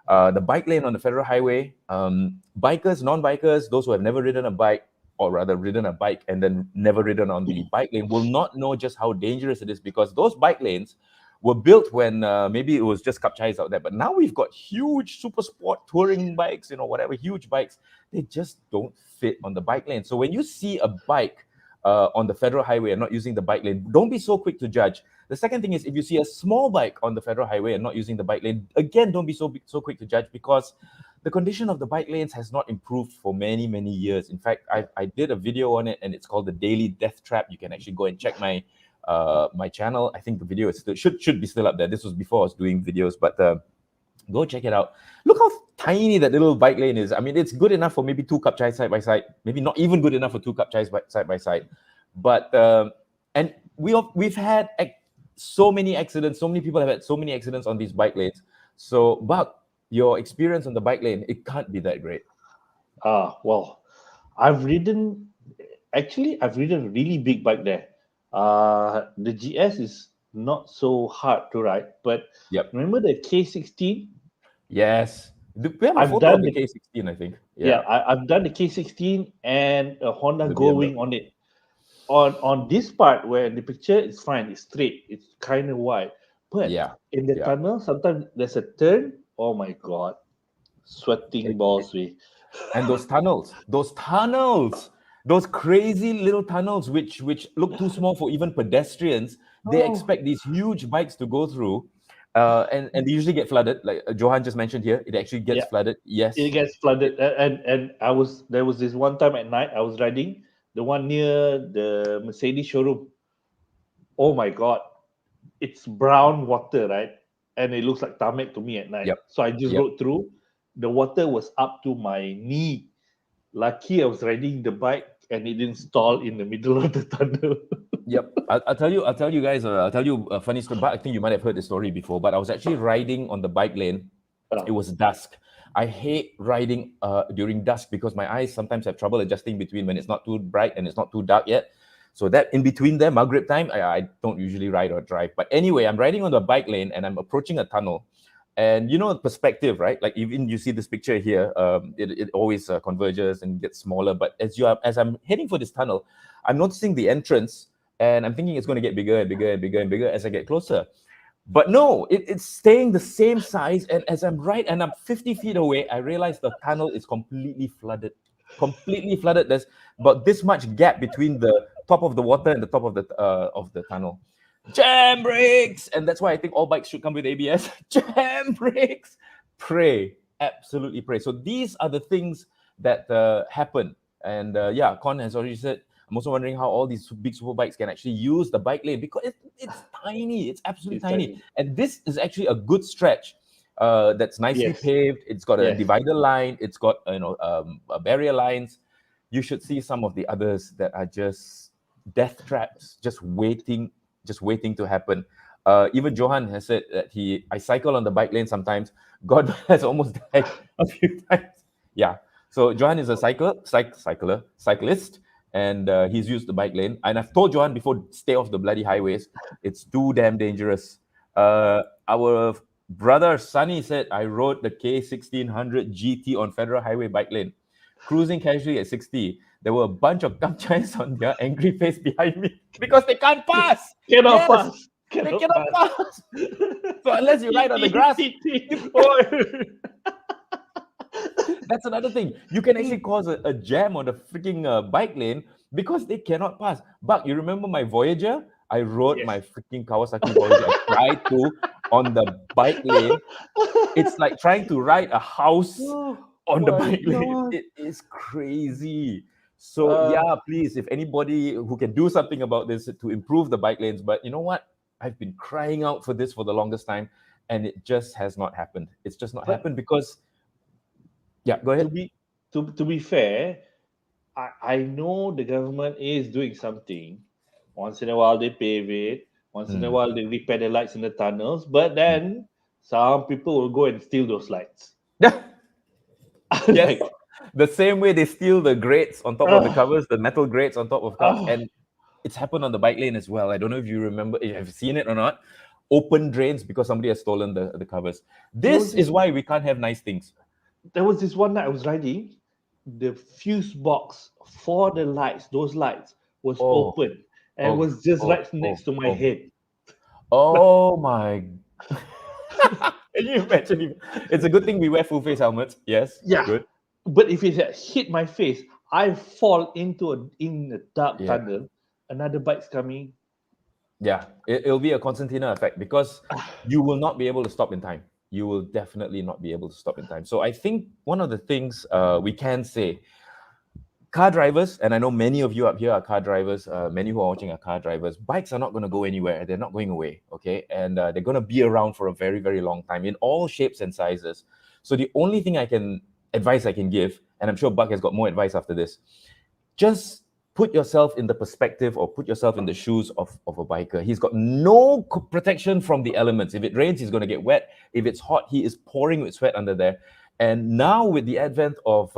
[SPEAKER 1] The bike lane on the federal highway. Bikers, non-bikers, those who have never ridden a bike, or rather ridden a bike and then never ridden on the bike lane, will not know just how dangerous it is because those bike lanes were built when maybe it was just kapchais out there. But now we've got huge super sport touring bikes, whatever, huge bikes. They just don't fit on the bike lane. So when you see a bike on the federal highway and not using the bike lane, don't be so quick to judge. The second thing is, if you see a small bike on the federal highway and not using the bike lane, again, don't be so quick to judge because the condition of the bike lanes has not improved for many, many years. In fact, I did a video on it and it's called the Daily Death Trap. You can actually go and check my channel. I think the video is still should be still up there. This was before I was doing videos, but go check it out. Look how tiny that little bike lane is. I mean, it's good enough for maybe two kapchais side by side. Maybe not even good enough for two kapchais side by side. But and we've had so many accidents. So many people have had so many accidents on these bike lanes. So, Buck, your experience on the bike lane, it can't be that great.
[SPEAKER 2] Well, I've ridden a really big bike there. The GS is not so hard to ride, but
[SPEAKER 1] Yep.
[SPEAKER 2] remember the K16?
[SPEAKER 1] Yes. We have a
[SPEAKER 2] I've
[SPEAKER 1] photo
[SPEAKER 2] done
[SPEAKER 1] of the
[SPEAKER 2] the-
[SPEAKER 1] K16, I think.
[SPEAKER 2] I've done the K16 and a Honda
[SPEAKER 1] The
[SPEAKER 2] Goldwing
[SPEAKER 1] BMW.
[SPEAKER 2] on it. On this part where the picture is fine, it's straight, it's kind of wide. But
[SPEAKER 1] Yeah.
[SPEAKER 2] in the
[SPEAKER 1] Yeah.
[SPEAKER 2] tunnel, sometimes there's a turn. Oh my god, sweating balls, we.
[SPEAKER 1] And those tunnels, those crazy little tunnels which look too small for even pedestrians. They
[SPEAKER 2] Oh.
[SPEAKER 1] expect these huge bikes to go through, and they usually get flooded. Like Johan just mentioned here, it actually gets
[SPEAKER 2] Yeah.
[SPEAKER 1] flooded. Yes.
[SPEAKER 2] It gets flooded, and there was this one time at night I was riding the one near the Mercedes showroom. Oh my god, it's brown water, right? And it looks like tarmac to me at night.
[SPEAKER 1] Yep.
[SPEAKER 2] So I just
[SPEAKER 1] Yep.
[SPEAKER 2] rode through. The water was up to my knee. Lucky I was riding the bike and it didn't stall in the middle of the tunnel.
[SPEAKER 1] Yep. I'll tell you guys. I'll tell you a funny story. But I think you might have heard the story before. But I was actually riding on the bike lane.
[SPEAKER 2] Ah.
[SPEAKER 1] It was dusk. I hate riding during dusk because my eyes sometimes have trouble adjusting between when it's not too bright and it's not too dark yet. So that in between there, Maghrib time, I don't usually ride or drive. But anyway, I'm riding on the bike lane and I'm approaching a tunnel. And you know, perspective, right? Like even you see this picture here, it always converges and gets smaller. But as I'm heading for this tunnel, I'm noticing the entrance and I'm thinking it's going to get bigger and bigger and bigger and bigger as I get closer. But no, it's staying the same size. And as I'm 50 feet away, I realize the tunnel is completely flooded. Completely flooded. There's about this much gap between the top of the water and the top of the tunnel. Jam brakes! And that's why I think all bikes should come with ABS. Jam brakes! Pray. Absolutely pray. So these are the things that happen. And yeah, Con has already said, I'm also wondering how all these big super bikes can actually use the bike lane because it's tiny. It's absolutely tiny. And this is actually a good stretch that's nicely paved. It's got a divider line. It's got barrier lines. You should see some of the others that are just death traps, just waiting to happen. Even Johan has said that I cycle on the bike lane sometimes. God has almost died a few times. Yeah. So Johan is a cyclist. And he's used the bike lane. And I've told Johan before, stay off the bloody highways. It's too damn dangerous. Our brother Sunny said, I rode the K1600 GT on Federal Highway bike lane. Cruising casually at 60. There were a bunch of Kamchais on their angry face behind me because they can't pass.
[SPEAKER 2] Cannot pass.
[SPEAKER 1] They cannot pass. So unless you ride on the grass. That's another thing. You can actually cause a jam on the freaking bike lane because they cannot pass. Buck, you remember my Voyager? I rode my freaking Kawasaki Voyager. I tried to on the bike lane. It's like trying to ride a house on the bike lane. It is crazy. So yeah, please, if anybody who can do something about this to improve the bike lanes. But you know what? I've been crying out for this for the longest time, and it just has not happened. It's just not happened because. Yeah, go ahead.
[SPEAKER 2] To be fair, I know the government is doing something. Once in a while they pave it. Once in a while they repair the lights in the tunnels. But then some people will go and steal those lights.
[SPEAKER 1] Yeah. Yes. The same way they steal the grates on top of the covers, the metal grates on top of cars. And it's happened on the bike lane as well. I don't know if you remember, if you've seen it or not. Open drains because somebody has stolen the covers. This is why we can't have nice things.
[SPEAKER 2] There was this one night I was riding, the fuse box for the lights, those lights, was open and was just right next to my head.
[SPEAKER 1] Oh my. Can you imagine? It's a good thing we wear full face helmets. Yes.
[SPEAKER 2] Yeah.
[SPEAKER 1] Good.
[SPEAKER 2] But if it had hit my face, I fall in the dark tunnel. Another bike's coming.
[SPEAKER 1] Yeah. It'll be a concertina effect because you will not be able to stop in time. You will definitely not be able to stop in time. So I think one of the things we can say, car drivers, and I know many of you up here are car drivers, many who are watching are car drivers, bikes are not going to go anywhere. They're not going away, okay? And they're going to be around for a very, very long time in all shapes and sizes. So the only thing advice I can give, and I'm sure Buck has got more advice after this, just put yourself in the perspective or put yourself in the shoes of a biker. He's got no protection from the elements. If it rains, he's going to get wet. If it's hot, he is pouring with sweat under there. And now with the advent of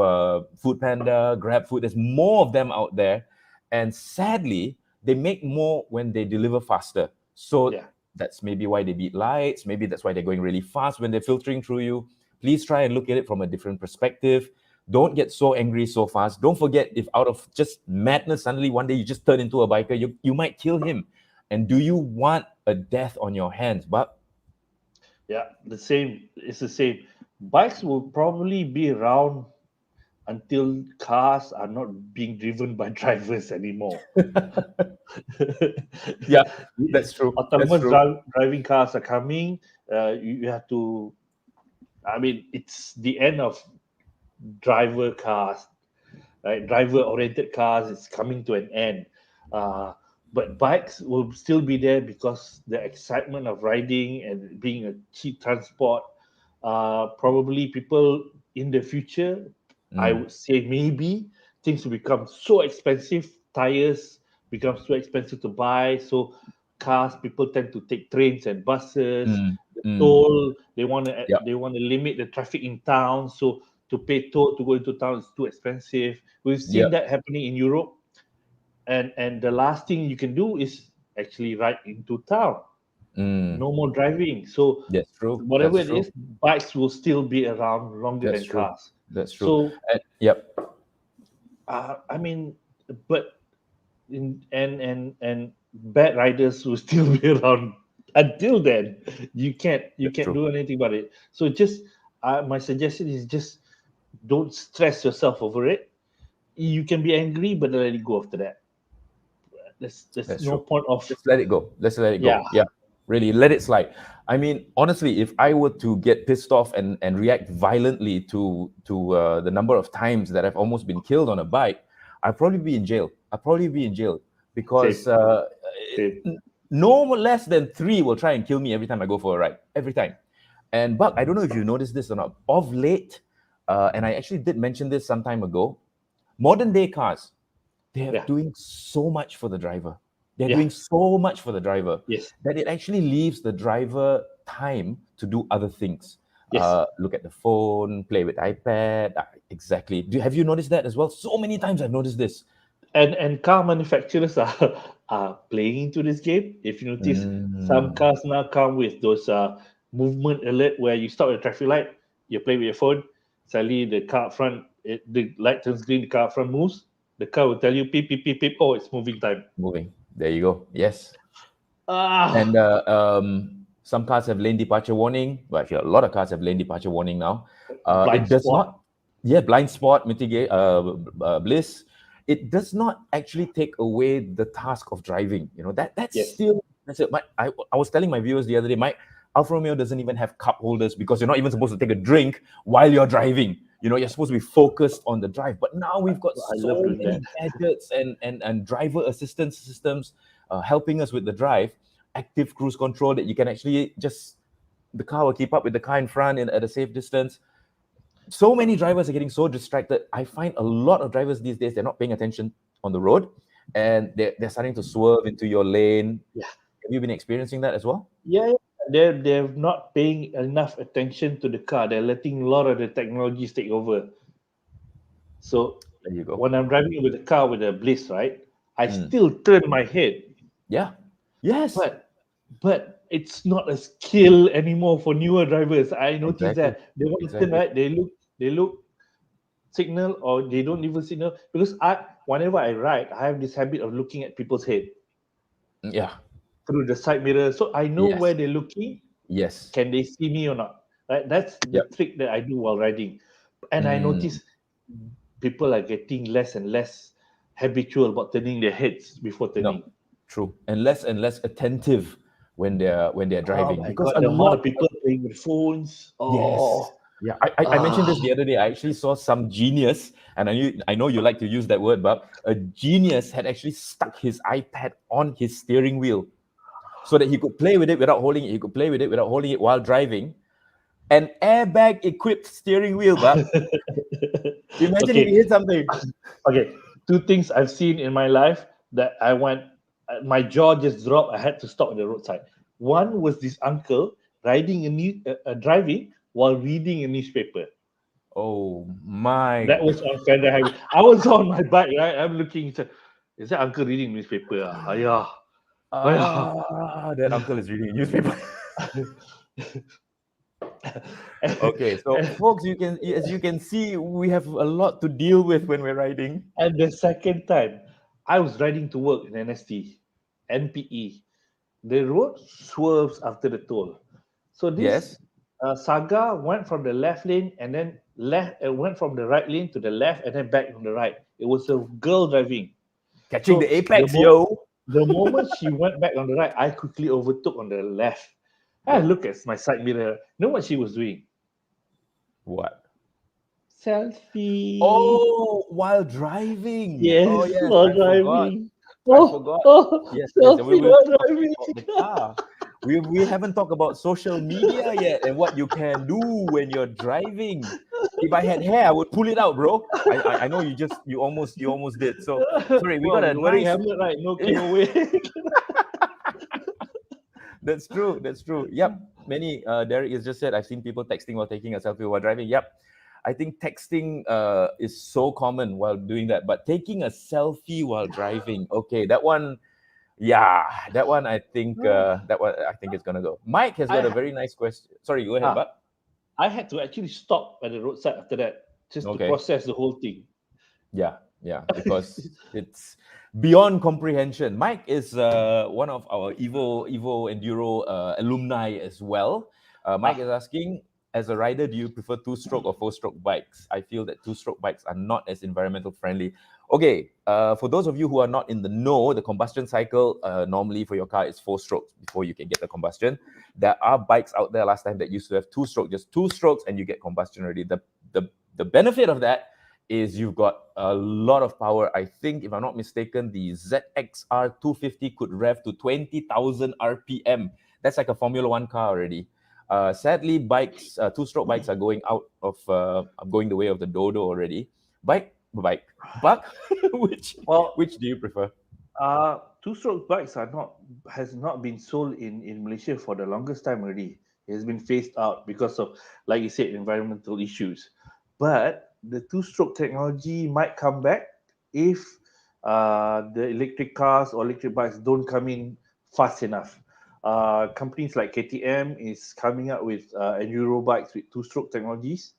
[SPEAKER 1] Food Panda, Grab Food, there's more of them out there. And sadly, they make more when they deliver faster. So that's maybe why they beat lights. Maybe that's why they're going really fast when they're filtering through you. Please try and look at it from a different perspective. Don't get so angry so fast. Don't forget, if out of just madness, suddenly one day you just turn into a biker, you might kill him. And do you want a death on your hands? But
[SPEAKER 2] Yeah, the same. It's the same. Bikes will probably be around until cars are not being driven by drivers anymore.
[SPEAKER 1] Yeah, that's true. That's
[SPEAKER 2] Autonomous
[SPEAKER 1] true.
[SPEAKER 2] driving cars are coming. You have to. I mean, it's the end of driver cars, right? Driver-oriented cars is coming to an end. Uh, but bikes will still be there because the excitement of riding and being a cheap transport. Probably people in the future, I
[SPEAKER 1] Mm.
[SPEAKER 2] would say maybe things will become so expensive. Tires become so expensive to buy. So cars, people tend to take trains and buses.
[SPEAKER 1] Mm.
[SPEAKER 2] The
[SPEAKER 1] Mm.
[SPEAKER 2] toll, they want to
[SPEAKER 1] Yep.
[SPEAKER 2] they want to limit the traffic in town. So to pay toll to go into town is too expensive. We've seen
[SPEAKER 1] Yep.
[SPEAKER 2] that happening in Europe, and the last thing you can do is actually ride into town.
[SPEAKER 1] Mm.
[SPEAKER 2] No more driving. So
[SPEAKER 1] That's true.
[SPEAKER 2] whatever
[SPEAKER 1] That's
[SPEAKER 2] it
[SPEAKER 1] true.
[SPEAKER 2] is, bikes will still be around longer
[SPEAKER 1] That's
[SPEAKER 2] than
[SPEAKER 1] true.
[SPEAKER 2] cars.
[SPEAKER 1] That's true.
[SPEAKER 2] So
[SPEAKER 1] Yep.
[SPEAKER 2] I mean, but and bad riders will still be around until then. You can't
[SPEAKER 1] That's true.
[SPEAKER 2] do anything about it. So just my suggestion is just don't stress yourself over it. You can be angry, but let it go after that. There's
[SPEAKER 1] That's
[SPEAKER 2] no
[SPEAKER 1] true.
[SPEAKER 2] point of
[SPEAKER 1] Let's let it go. Let's let it
[SPEAKER 2] yeah.
[SPEAKER 1] go. Yeah. Really, let it slide. I mean, honestly, if I were to get pissed off and react violently to the number of times that I've almost been killed on a bike, I'd probably be in jail. I'd probably be in jail because
[SPEAKER 2] Same, same.
[SPEAKER 1] no less than 3 will try and kill me every time I go for a ride. Every time. And Buck, I don't know if you noticed this or not. Of late, and I actually did mention this some time ago, modern day cars, they're
[SPEAKER 2] Yeah,
[SPEAKER 1] doing so much for the driver. They're
[SPEAKER 2] yeah,
[SPEAKER 1] doing so much for the driver
[SPEAKER 2] yes,
[SPEAKER 1] that it actually leaves the driver time to do other things.
[SPEAKER 2] yes.
[SPEAKER 1] Look at the phone, play with iPad. Exactly. Have you noticed that as well? So many times I've noticed this.
[SPEAKER 2] And car manufacturers are are playing into this game. If you notice, some
[SPEAKER 1] Mm,
[SPEAKER 2] cars now come with those movement alert where you stop at the traffic light, you play with your phone, suddenly the car up front, the light turns green, the car up front moves, the car will tell you beep beep beep beep. Oh, it's moving time.
[SPEAKER 1] moving. There you go. Yes.
[SPEAKER 2] Ah,
[SPEAKER 1] And some cars have lane departure warning. Well, actually, a lot of cars have lane departure warning now.
[SPEAKER 2] blind
[SPEAKER 1] It does
[SPEAKER 2] spot.
[SPEAKER 1] not, yeah, blind spot, mitigate, bliss. It does not actually take away the task of driving. You know that's
[SPEAKER 2] Yes.
[SPEAKER 1] still that's it. I was telling my viewers the other day, my Alfa Romeo doesn't even have cup holders because you're not even supposed to take a drink while you're driving. You know, you're supposed to be focused on the drive. But now we've got
[SPEAKER 2] I love
[SPEAKER 1] so
[SPEAKER 2] doing that.
[SPEAKER 1] many gadgets and driver assistance systems helping us with the drive, active cruise control that you can actually just the car will keep up with the car in front at a safe distance. So many drivers are getting so distracted. I find a lot of drivers these days, they're not paying attention on the road and they're starting to swerve into your lane.
[SPEAKER 2] Yeah.
[SPEAKER 1] Have you been experiencing that as well?
[SPEAKER 2] Yeah, they're not paying enough attention to the car. They're letting a lot of the technologies take over. So
[SPEAKER 1] There you go.
[SPEAKER 2] when I'm driving with a car with a bliss, right, I
[SPEAKER 1] Mm.
[SPEAKER 2] still turn my head,
[SPEAKER 1] Yeah. Yes.
[SPEAKER 2] but it's not a skill anymore for newer drivers. I noticed
[SPEAKER 1] Exactly.
[SPEAKER 2] that they want to turn
[SPEAKER 1] Exactly.
[SPEAKER 2] right, they look signal or they don't even signal because whenever I ride, I have this habit of looking at people's head
[SPEAKER 1] Yeah.
[SPEAKER 2] through the side mirror, so I know
[SPEAKER 1] Yes.
[SPEAKER 2] where they're looking.
[SPEAKER 1] Yes.
[SPEAKER 2] Can they see me or not? Right, that's the
[SPEAKER 1] Yep.
[SPEAKER 2] trick that I do while riding, and I
[SPEAKER 1] Mm.
[SPEAKER 2] notice people are getting less and less habitual about turning their heads before
[SPEAKER 1] No.
[SPEAKER 2] turning.
[SPEAKER 1] True. And less attentive when they're
[SPEAKER 2] Oh
[SPEAKER 1] driving
[SPEAKER 2] my
[SPEAKER 1] because
[SPEAKER 2] god,
[SPEAKER 1] a
[SPEAKER 2] the amount
[SPEAKER 1] lot.
[SPEAKER 2] of people playing with phones.
[SPEAKER 1] Yes.
[SPEAKER 2] Oh,
[SPEAKER 1] Yeah, I mentioned this the other day. I actually saw some genius, and I know you like to use that word, but a genius had actually stuck his iPad on his steering wheel so that he could play with it without holding it. He could play with it without holding it while driving. An airbag equipped steering wheel, but imagine if
[SPEAKER 2] okay,
[SPEAKER 1] he hit something.
[SPEAKER 2] okay. Two things I've seen in my life that I went, my jaw just dropped. I had to stop at the roadside. One was this uncle driving while reading a newspaper.
[SPEAKER 1] Oh my
[SPEAKER 2] That was on Fender Highway. I was on my bike, right? I'm looking. Is that uncle reading newspaper? Yeah.
[SPEAKER 1] that uncle is reading a newspaper. Okay, so folks, as you can see, we have a lot to deal with when we're riding.
[SPEAKER 2] And the second time, I was riding to work in NPE. The road swerves after the toll. So this
[SPEAKER 1] Yes.
[SPEAKER 2] Saga went from the left lane and then went from the right lane to the left and then back on the right. It was a girl driving.
[SPEAKER 1] Catching
[SPEAKER 2] So
[SPEAKER 1] the apex, yo.
[SPEAKER 2] the moment she went back on the right, I quickly overtook on the left. I look at my side mirror. Know what she was doing?
[SPEAKER 1] What?
[SPEAKER 2] Selfie.
[SPEAKER 1] Oh, while driving.
[SPEAKER 2] Yes,
[SPEAKER 1] Oh, yes,
[SPEAKER 2] while
[SPEAKER 1] I forgot.
[SPEAKER 2] driving.
[SPEAKER 1] I forgot. Yes, yes.
[SPEAKER 2] Selfie
[SPEAKER 1] We
[SPEAKER 2] while
[SPEAKER 1] talking
[SPEAKER 2] driving.
[SPEAKER 1] about the car. We haven't talked about social media yet and what you can do when you're driving. If I had hair, I would pull it out, bro. I know you almost did. So sorry, we
[SPEAKER 2] Well,
[SPEAKER 1] got a
[SPEAKER 2] you're wearing
[SPEAKER 1] nice.
[SPEAKER 2] helmet, right? No giveaway.
[SPEAKER 1] That's true. That's true. Yep. Many. Derek has just said I've seen people texting while taking a selfie while driving. Yep. I think texting is so common while doing that, but taking a selfie while driving, okay, that one, yeah, that one I think it's gonna go. Mike has got a very nice question. Sorry, go ahead, Buck.
[SPEAKER 2] I had to actually stop at the roadside after that just to process the whole thing.
[SPEAKER 1] Yeah, because it's beyond comprehension. Mike is one of our Evo Enduro alumni as well. Mike is asking, as a rider, do you prefer two-stroke or four-stroke bikes? I feel that two-stroke bikes are not as environmental friendly. Okay, for those of you who are not in the know, the combustion cycle normally for your car is 4 strokes before you can get the combustion. There are bikes out there last time that used to have 2 strokes, just 2 strokes, and you get combustion already. The benefit of that is you've got a lot of power. I think, if I'm not mistaken, the ZXR 250 could rev to 20,000 RPM. That's like a Formula One car already. Sadly, bikes, two-stroke bikes are going out of, going the way of the Dodo already. Buck, which do you prefer?
[SPEAKER 2] Two-stroke bikes has not been sold in Malaysia for the longest time already. It has been phased out because of, like you said, environmental issues. But the two-stroke technology might come back if the electric cars or electric bikes don't come in fast enough. Companies like KTM is coming up with enduro bikes with two-stroke technologies,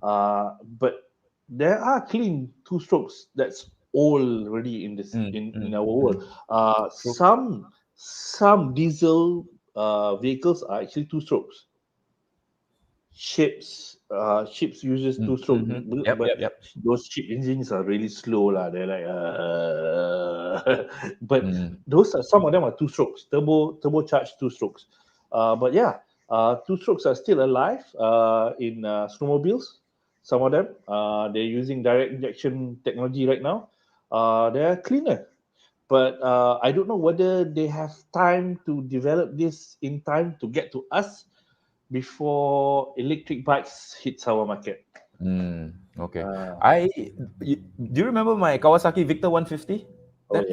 [SPEAKER 2] but there are clean two strokes that's already in this in our world. Some diesel vehicles are actually two strokes. Ships uses two stroke, but those ship engines are really slow lah. They're like but those are, some of them are two strokes, turbocharged two strokes. But yeah, two strokes are still alive in snowmobiles. Some of them they're using direct injection technology right now. They're cleaner, but I don't know whether they have time to develop this in time to get to us before electric bikes hits our market.
[SPEAKER 1] Okay. Do you remember my Kawasaki Victor 150? That's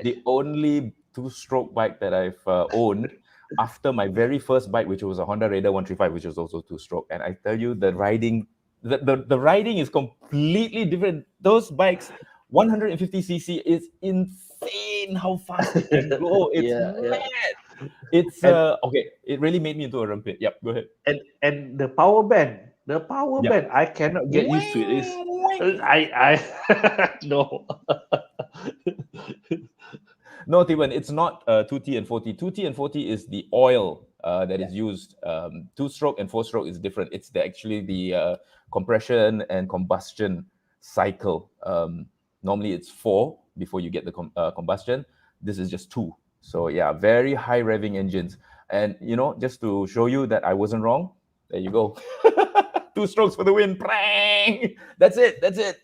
[SPEAKER 1] the only two-stroke bike that I've owned after my very first bike, which was a Honda Raider 135, which was also two-stroke. And I tell you, the riding is completely different. Those bikes, 150cc, is insane how fast it can go. It's mad. It's okay. It really made me into a rumpet. Yep, go ahead.
[SPEAKER 2] And the power band, band, I cannot get used to it. I no.
[SPEAKER 1] No, Tiwan, it's not 2T and 4T. 2T and 4T is the oil that is used. Two-stroke and four-stroke is different. It's actually the compression and combustion cycle. Normally, it's 4 before you get the combustion. This is just 2. So yeah, very high revving engines. And just to show you that I wasn't wrong, there you go. 2 strokes for the win. Prang! That's it.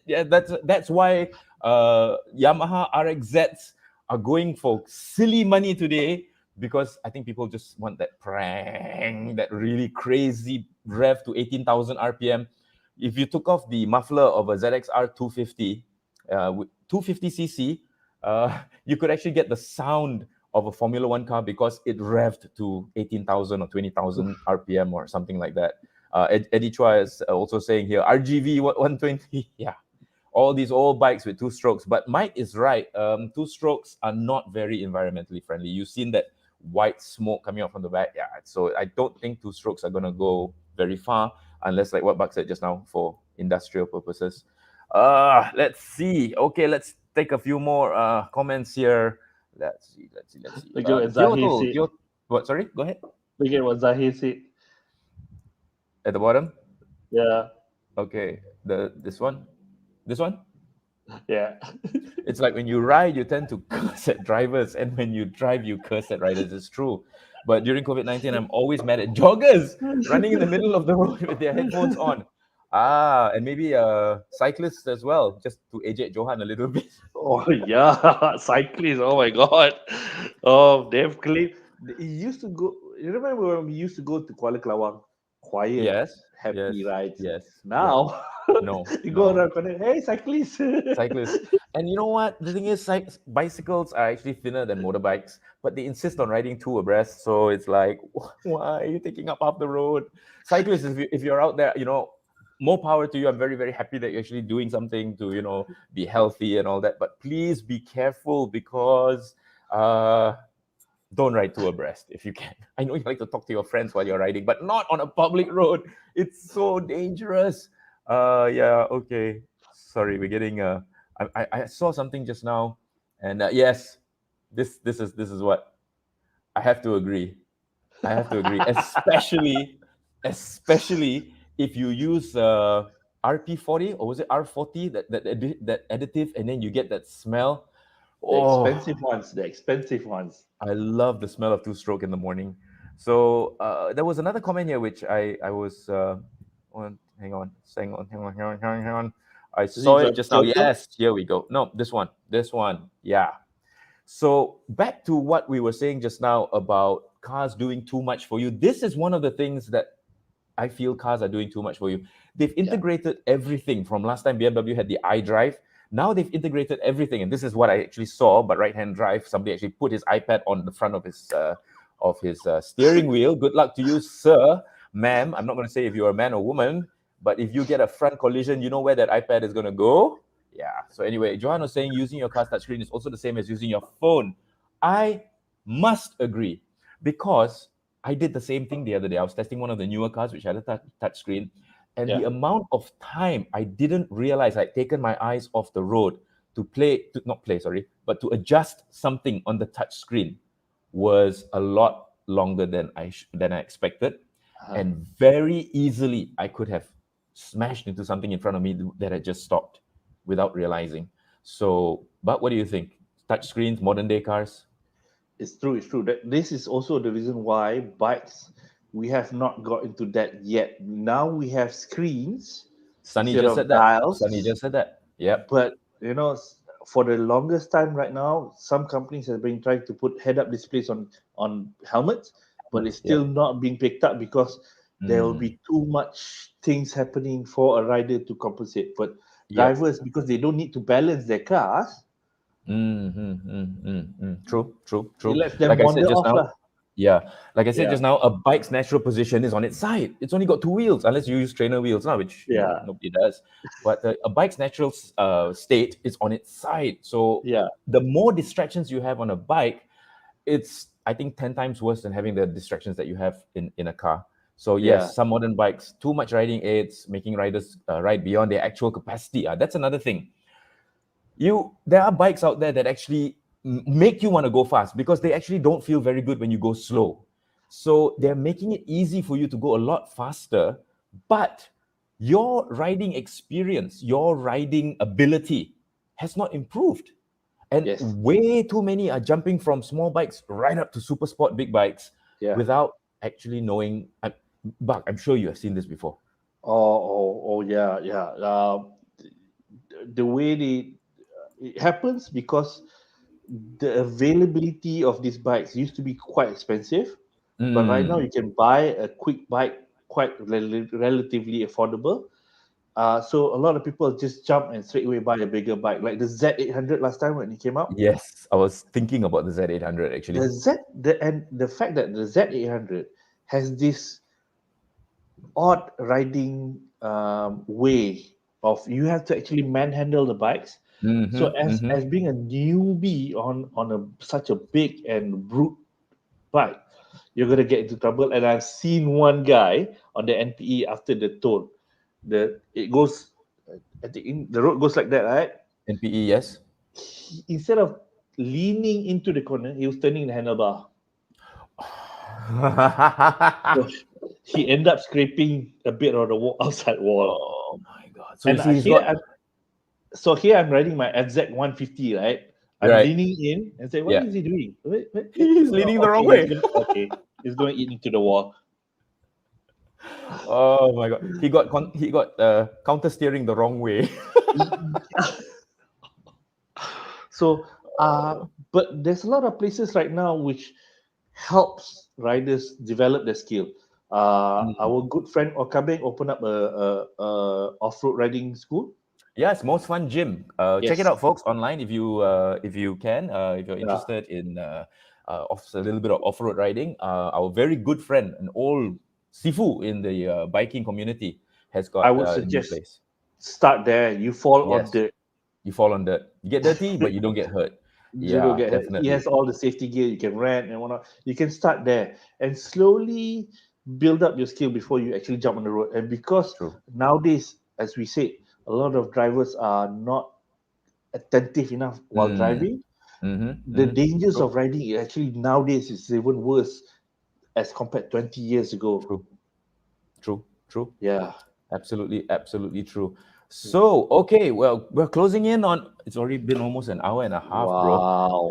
[SPEAKER 1] Yeah, that's why Yamaha RXZs are going for silly money today, because I think people just want that prang, that really crazy rev to 18,000 RPM. If you took off the muffler of a ZXR 250, 250cc, you could actually get the sound of a Formula One car because it revved to 18,000 or 20,000 RPM or something like that. Eddie Chua is also saying here, RGV 120. Yeah, all these old bikes with 2 strokes. But Mike is right. 2 strokes are not very environmentally friendly. You've seen that white smoke coming out from the back. Yeah, so I don't think 2 strokes are going to go very far, unless, like what Buck said just now, for industrial purposes. Let's see. Okay, let's take a few more comments here. Let's see.
[SPEAKER 2] Look at what Zahir said.
[SPEAKER 1] What? Sorry, go ahead.
[SPEAKER 2] Look at what Zahir said.
[SPEAKER 1] At the bottom.
[SPEAKER 2] Yeah,
[SPEAKER 1] Okay. This one. This one.
[SPEAKER 2] yeah.
[SPEAKER 1] It's like when you ride, you tend to curse at drivers, and when you drive, you curse at riders. It's true. But during COVID-19, I'm always mad at joggers running in the middle of the road with their headphones on. And maybe cyclists as well, just to AJ Johan a little bit.
[SPEAKER 2] Oh yeah, cyclists. Oh my God. Oh, they've claimed. He used to go. You remember when we used to go to Kuala Kelawang? Quiet,
[SPEAKER 1] Yes, yes,
[SPEAKER 2] happy rides.
[SPEAKER 1] yes, yeah.
[SPEAKER 2] Now
[SPEAKER 1] No,
[SPEAKER 2] you go
[SPEAKER 1] no.
[SPEAKER 2] around corner. Hey, cyclists.
[SPEAKER 1] Cyclists. And you know what? The thing is, bicycles are actually thinner than motorbikes, but they insist on riding two abreast. So it's like, why are you taking up half the road? Cyclists, if you're out there, more power to you. I'm very, very happy that you're actually doing something to, be healthy and all that. But please be careful because don't ride two abreast if you can. I know you like to talk to your friends while you're riding, but not on a public road. It's so dangerous. Yeah, okay. Sorry, we're getting I saw something just now, and yes, this is what I have to agree. I have to agree, especially if you use RP40, or was it R40, that additive, and then you get that smell.
[SPEAKER 2] The
[SPEAKER 1] Oh,
[SPEAKER 2] expensive ones. The expensive ones.
[SPEAKER 1] I love the smell of two-stroke in the morning. So there was another comment here which I was hang on. I
[SPEAKER 2] Is it
[SPEAKER 1] saw it just now.
[SPEAKER 2] Giotto?
[SPEAKER 1] Yes, here we go. No, this one. Yeah. So back to what we were saying just now about cars doing too much for you. This is one of the things that I feel cars are doing too much for you. They've integrated everything from last time BMW had the iDrive. Now they've integrated everything, and this is what I actually saw. But right-hand drive, somebody actually put his iPad on the front of his steering wheel. Good luck to you, sir, ma'am. I'm not going to say if you're a man or woman, but if you get a front collision, you know where that iPad is going to go. Yeah. So anyway, Johan was saying using your car's touchscreen is also the same as using your phone. I must agree because I did the same thing the other day. I was testing one of the newer cars which had a touch screen, and the amount of time I didn't realize I'd taken my eyes off the road to but to adjust something on the touch screen was a lot longer than I expected, and very easily I could have smashed into something in front of me that had just stopped without realizing. So, but what do you think? Touch screens, modern day cars?
[SPEAKER 2] It's true. It's true. That this is also the reason why bikes, we have not got into that yet. Now we have screens
[SPEAKER 1] Sunny
[SPEAKER 2] instead
[SPEAKER 1] just
[SPEAKER 2] of
[SPEAKER 1] said that.
[SPEAKER 2] dials.
[SPEAKER 1] Sunny just said that. Yep.
[SPEAKER 2] But for the longest time right now, some companies have been trying to put head-up displays on helmets, but it's still not being picked up because there will be too much things happening for a rider to compensate. But drivers, because they don't need to balance their cars,
[SPEAKER 1] True.
[SPEAKER 2] it lets them
[SPEAKER 1] Like I
[SPEAKER 2] wander
[SPEAKER 1] said just
[SPEAKER 2] off.
[SPEAKER 1] now, like I said
[SPEAKER 2] Yeah.
[SPEAKER 1] just now, a bike's natural position is on its side. It's only got two wheels, unless you use trainer wheels now, which nobody does. But a bike's natural state is on its side. So the more distractions you have on a bike, it's, I think, 10 times worse than having the distractions that you have in a car. So yes, some modern bikes, too much riding aids, making riders ride beyond their actual capacity. That's another thing. There are bikes out there that actually make you want to go fast because they actually don't feel very good when you go slow. So they're making it easy for you to go a lot faster, but your riding experience, your riding ability has not improved. And way too many are jumping from small bikes right up to super sport big bikes without actually knowing. Buck, I'm sure you have seen this before.
[SPEAKER 2] Yeah. The way it happens because the availability of these bikes used to be quite expensive, but right now you can buy a quick bike quite relatively affordable. So a lot of people just jump and straight away buy a bigger bike, like the Z800 last time when it came out.
[SPEAKER 1] Yes, I was thinking about the Z800 actually.
[SPEAKER 2] The fact that the Z800 has this odd riding way of you have to actually manhandle the bikes. So as being a newbie on such a big and brute bike, you're gonna get into trouble. And I've seen one guy on the NPE after the toll. It goes, I think the road goes like that, right?
[SPEAKER 1] NPE, yes.
[SPEAKER 2] Instead of leaning into the corner, he was turning the handlebar. he ended up scraping a bit of the outside wall.
[SPEAKER 1] Oh my god! So
[SPEAKER 2] And
[SPEAKER 1] you see, he's
[SPEAKER 2] here,
[SPEAKER 1] got
[SPEAKER 2] here I'm riding my FZ 150, right? I'm
[SPEAKER 1] Right.
[SPEAKER 2] leaning in and say, what
[SPEAKER 1] Yeah.
[SPEAKER 2] is he doing? Wait.
[SPEAKER 1] He's leaning the wrong
[SPEAKER 2] Okay,
[SPEAKER 1] way.
[SPEAKER 2] he's going to eat into the wall.
[SPEAKER 1] Oh my god! He got counter steering the wrong way.
[SPEAKER 2] So, but there's a lot of places right now which helps riders develop their skill. Our good friend Okabeng opened up a off-road riding school.
[SPEAKER 1] Yes, Most Fun Gym. Check it
[SPEAKER 2] Yes.
[SPEAKER 1] out, folks, online if you can. If you're interested in a little bit of off-road riding, our very good friend, an old Sifu in the biking community, has got
[SPEAKER 2] I would
[SPEAKER 1] a new
[SPEAKER 2] suggest
[SPEAKER 1] place.
[SPEAKER 2] start there. You fall on
[SPEAKER 1] Yes.
[SPEAKER 2] dirt.
[SPEAKER 1] You fall on dirt. You get dirty, but you don't get hurt.
[SPEAKER 2] You don't
[SPEAKER 1] Yeah,
[SPEAKER 2] get hurt.
[SPEAKER 1] definitely.
[SPEAKER 2] He has all the safety gear. You can rent and whatnot. You can start there and slowly build up your skill before you actually jump on the road. And because
[SPEAKER 1] True.
[SPEAKER 2] nowadays, as we said, a lot of drivers are not attentive enough while driving. The dangers of riding actually nowadays is even worse as compared 20 years ago.
[SPEAKER 1] True.
[SPEAKER 2] Yeah.
[SPEAKER 1] Absolutely true. So, okay, well, we're closing in on, it's already been almost an hour and a half, bro.
[SPEAKER 2] Wow.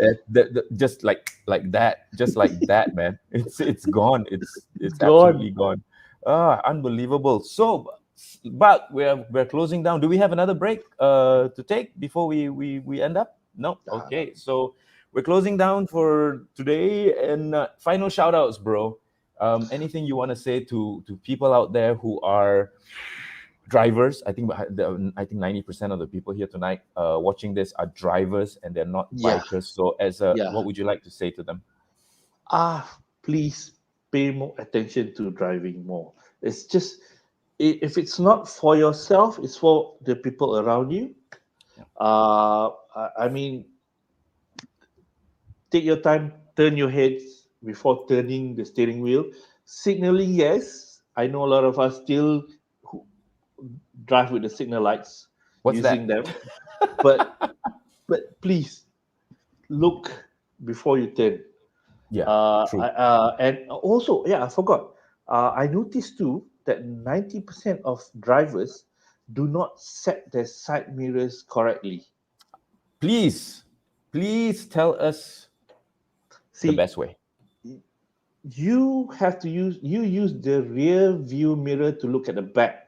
[SPEAKER 1] Just like that, just like that, man. It's gone. It's
[SPEAKER 2] Gone.
[SPEAKER 1] absolutely gone. Unbelievable. So, but we're closing down. Do we have another break to take before we end up? No. Okay. So we're closing down for today, and final shout outs, bro. Anything you want to say to people out there who are drivers? I think 90% of the people here tonight watching this are drivers and they're not bikers. So what would you like to say to them?
[SPEAKER 2] Please pay more attention to driving more. It's just, if it's not for yourself, it's for the people around you. I mean, take your time, turn your heads before turning the steering wheel. Signaling, yes. I know a lot of us still drive with the signal lights, using them. But please look before you turn.
[SPEAKER 1] True.
[SPEAKER 2] And also, I forgot. I noticed too that 90% of drivers do not set their side mirrors correctly.
[SPEAKER 1] Please tell us the best way.
[SPEAKER 2] You have to use the rear view mirror to look at the back.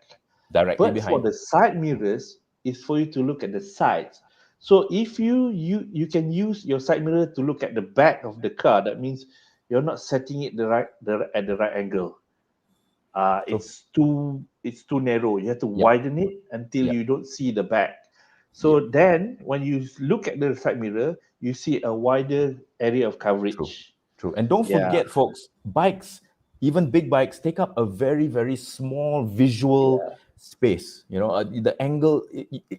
[SPEAKER 1] Directly
[SPEAKER 2] but
[SPEAKER 1] behind.
[SPEAKER 2] For the side mirrors, is for you to look at the sides. So if you can use your side mirror to look at the back of the car, that means you're not setting it at the right angle. It's too narrow. You have to widen it until you don't see the back. So then when you look at the side mirror, you see a wider area of coverage.
[SPEAKER 1] True. And don't forget, folks, bikes, even big bikes, take up a very, very small visual space. The angle,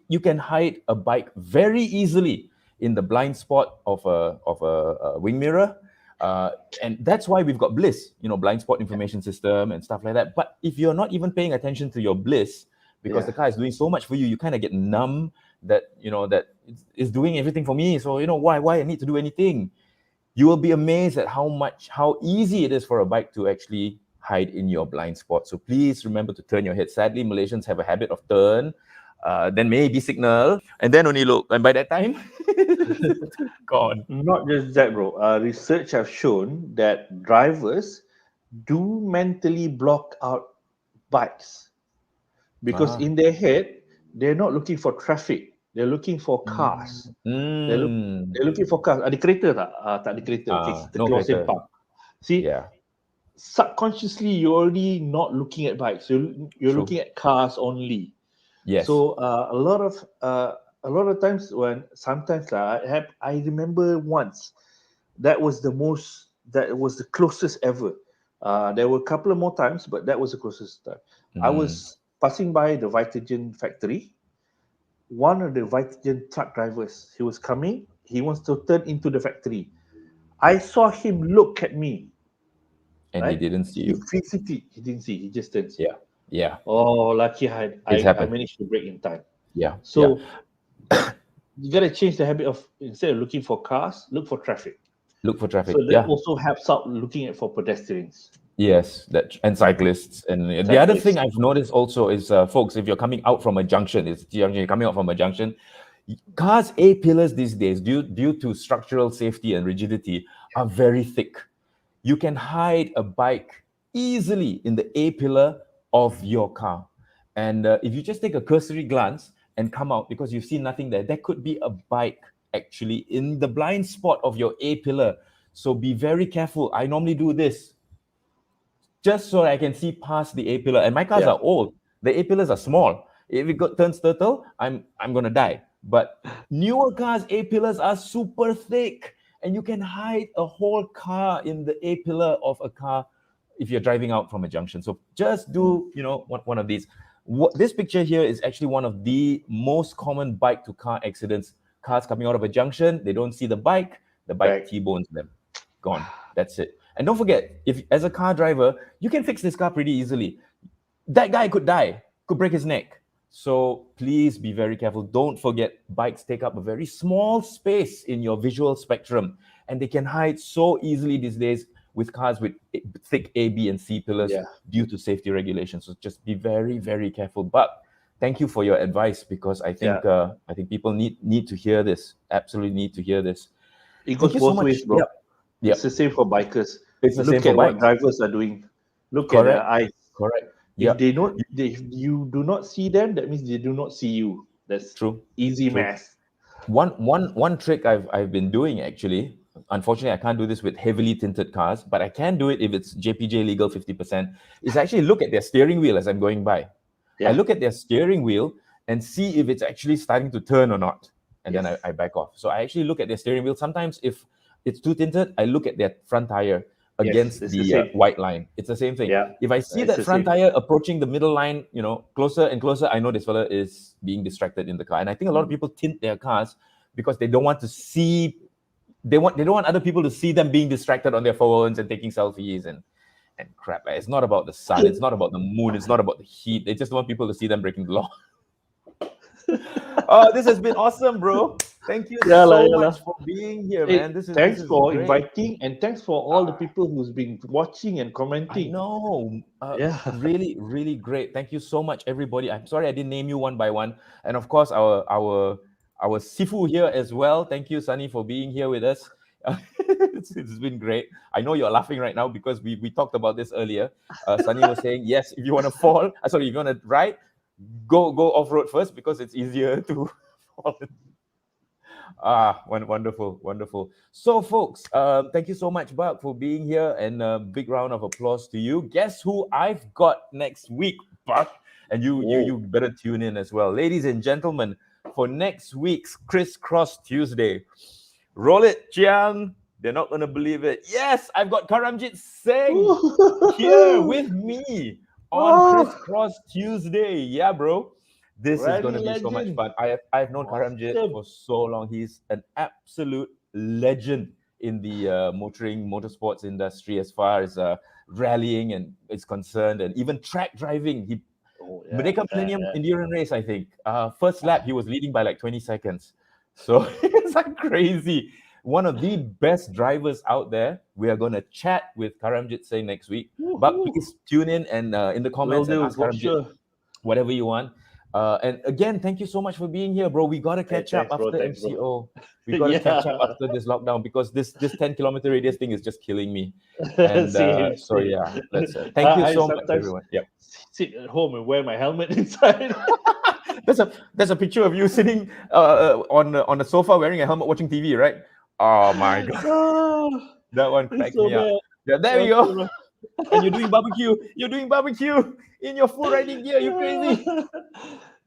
[SPEAKER 1] you can hide a bike very easily in the blind spot of a wing mirror. And that's why we've got Bliss, blind spot information system and stuff like that. But if you're not even paying attention to your Bliss, because the car is doing so much for you, you kind of get numb that it's doing everything for me. So why I need to do anything? You will be amazed at how easy it is for a bike to actually hide in your blind spot. So please remember to turn your head. Sadly, Malaysians have a habit of turn, then maybe signal, and then only look. And by that time, gone.
[SPEAKER 2] Not just that, bro. Research have shown that drivers do mentally block out bikes because in their head, they're not looking for traffic. They're looking for cars. They're looking for cars. Ada kereta tak? Tak ada kereta. Kita keluar sempang. See, subconsciously, you're already not looking at bikes. You're looking at cars only.
[SPEAKER 1] Yes.
[SPEAKER 2] So a lot of times I remember once that was the closest ever. There were a couple of more times, but that was the closest time. I was passing by the Vitagen factory. One of the Vitagen truck drivers, he was coming. He wants to turn into the factory. I saw him look at me.
[SPEAKER 1] And he didn't see you.
[SPEAKER 2] Physically, he didn't see. He just turned.
[SPEAKER 1] Yeah.
[SPEAKER 2] Oh, lucky I managed to brake in time.
[SPEAKER 1] Yeah.
[SPEAKER 2] So you got to change the habit of, instead of looking for cars, look for traffic.
[SPEAKER 1] Look for traffic.
[SPEAKER 2] So that also helps out looking for pedestrians.
[SPEAKER 1] Yes, that and cyclists. And the other thing I've noticed also is, folks, if you're coming out from a junction, you're coming out from a junction, cars A pillars these days, due to structural safety and rigidity, are very thick. You can hide a bike easily in the A pillar of your car. And if you just take a cursory glance and come out because you've seen nothing there could be a bike actually in the blind spot of your A pillar. So be very careful. I normally do this just so I can see past the A pillar. And my cars are old. The A pillars are small. If it turns turtle, I'm gonna die. But newer cars, A pillars are super thick, and you can hide a whole car in the A pillar of a car if you're driving out from a junction. So just do, one of these. This picture here is actually one of the most common bike to car accidents. Cars coming out of a junction, they don't see the bike T-bones them. Gone. That's it. And don't forget, if as a car driver, you can fix this car pretty easily. That guy could die, could break his neck. So please be very careful. Don't forget, bikes take up a very small space in your visual spectrum, and they can hide so easily these days with cars with thick A, B, and C pillars due to safety regulations. So just be very, very careful. But thank you for your advice, because I think I think people need to hear this. Absolutely need to hear this.
[SPEAKER 2] It goes both ways, bro.
[SPEAKER 1] Yep.
[SPEAKER 2] It's the same for bikers.
[SPEAKER 1] It's the
[SPEAKER 2] Look
[SPEAKER 1] same
[SPEAKER 2] at
[SPEAKER 1] for
[SPEAKER 2] what
[SPEAKER 1] bikes.
[SPEAKER 2] drivers are doing. Look at their eyes.
[SPEAKER 1] Correct.
[SPEAKER 2] If you do not see them, that means they do not see you. That's
[SPEAKER 1] true.
[SPEAKER 2] Easy math.
[SPEAKER 1] One trick I've been doing, actually. Unfortunately, I can't do this with heavily tinted cars, but I can do it if it's JPJ legal 50%. Is actually look at their steering wheel as I'm going by. I look at their steering wheel and see if it's actually starting to turn or not, and then I back off. So I actually look at their steering wheel. Sometimes if it's too tinted, I look at their front tire against the white line. It's the same thing. If I see that front tire approaching the middle line, closer and closer, I know this fella is being distracted in the car. And I think a lot of people tint their cars because they don't want to see. They don't want other people to see them being distracted on their phones and taking selfies and crap. It's not about the sun. It's not about the moon. It's not about the heat. They just want people to see them breaking the law. Oh, this has been awesome, bro. Thank you so much for being here, man.
[SPEAKER 2] Thanks for inviting, and thanks for all the people who's been watching and commenting.
[SPEAKER 1] No, really, really great. Thank you so much, everybody. I'm sorry I didn't name you one by one, and of course our Sifu here as well. Thank you, Sunny, for being here with us. It's been great. I know you're laughing right now because we talked about this earlier. Sunny was saying, yes, if you want to fall, if you want to ride, go off-road first because it's easier to fall. Wonderful. So, folks, thank you so much, Buck, for being here, and a big round of applause to you. Guess who I've got next week, Buck? And you better tune in as well. Ladies and gentlemen, for next week's Crisscross Tuesday, roll it, Chiang. They're not going to believe it. Yes, I've got Karamjit Singh here with me on Crisscross Tuesday. Yeah, bro. This is going to be so much fun. I've known Karamjit for so long. He's an absolute legend in the motorsports industry as far as rallying and is concerned, and even track driving. He Merdeka Millennium Endurance Race, I think. First lap, he was leading by like 20 seconds. So it's like crazy. One of the best drivers out there. We are going to chat with Karamjit Singh next week. But please tune in and in the comments and ask Karamjit whatever you want. And again, thank you so much for being here, bro. We got to catch up after MCO. We got to catch up after this lockdown because this 10-kilometer radius thing is just killing me. And so yeah, that's it. Thank you so much, everyone. Yep.
[SPEAKER 2] Sit at home and wear my helmet inside.
[SPEAKER 1] There's a picture of you sitting on a sofa wearing a helmet watching TV, right? Oh my god, that one cracked me up. Yeah, there we go. And you're doing barbecue. You're doing barbecue in your full riding gear. You crazy?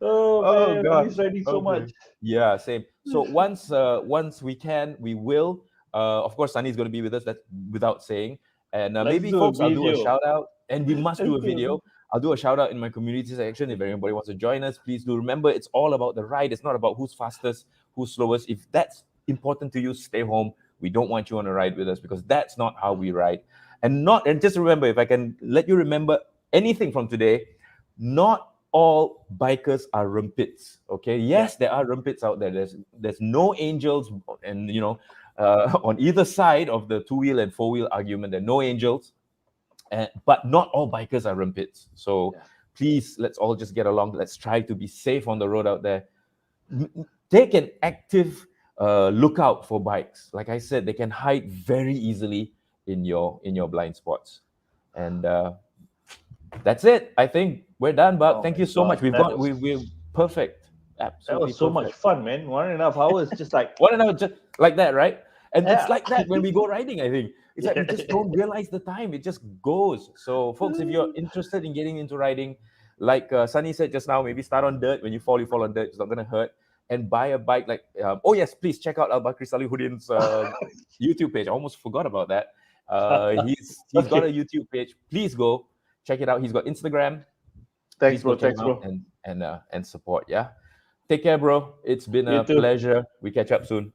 [SPEAKER 2] Oh god, he's riding so much.
[SPEAKER 1] Yeah, same. So once we can, we will. Of course, Sunny is going to be with us. That's without saying. And maybe folks, I'll do a shout out, and we must do a video. I'll do a shout out in my community section. If anybody wants to join us, please do. Remember, it's all about the ride. It's not about who's fastest, who's slowest. If that's important to you, stay home. We don't want you on a ride with us because that's not how we ride. And just remember, if I can let you remember anything from today, not all bikers are rumpits. Okay. Yes, there are rumpits out there. There's no angels, and on either side of the two-wheel and four-wheel argument, there are no angels. but not all bikers are rumpits. So
[SPEAKER 2] Yeah.
[SPEAKER 1] please, let's all just get along. Let's try to be safe on the road out there. Take an active lookout for bikes. Like I said, they can hide very easily in your blind spots. And that's it. I think we're done, Bob.
[SPEAKER 2] Oh
[SPEAKER 1] Thank
[SPEAKER 2] my
[SPEAKER 1] you so
[SPEAKER 2] God,
[SPEAKER 1] much.
[SPEAKER 2] that
[SPEAKER 1] We're perfect.
[SPEAKER 2] That
[SPEAKER 1] Absolutely
[SPEAKER 2] was so
[SPEAKER 1] perfect.
[SPEAKER 2] much fun, man. 1.5 hours, just like
[SPEAKER 1] One and a half, just like that, right? And it's
[SPEAKER 2] Yeah.
[SPEAKER 1] like that when we go riding, I think. It's like we
[SPEAKER 2] Yeah.
[SPEAKER 1] just don't realize the time. It just goes. So, folks, if you're interested in getting into riding, like Sunny said just now, maybe start on dirt. When you fall on dirt. It's not going to hurt. And buy a bike like, oh, yes, please check out Albakry Salehuddin's YouTube page. I almost forgot about that. He's got a YouTube page. Please go check it out. He's got Instagram.
[SPEAKER 2] Thanks,
[SPEAKER 1] Please go
[SPEAKER 2] bro.
[SPEAKER 1] check
[SPEAKER 2] Thanks,
[SPEAKER 1] him out
[SPEAKER 2] bro.
[SPEAKER 1] and support. Yeah. Take care, bro. It's been
[SPEAKER 2] You
[SPEAKER 1] a
[SPEAKER 2] too.
[SPEAKER 1] pleasure. We catch up soon.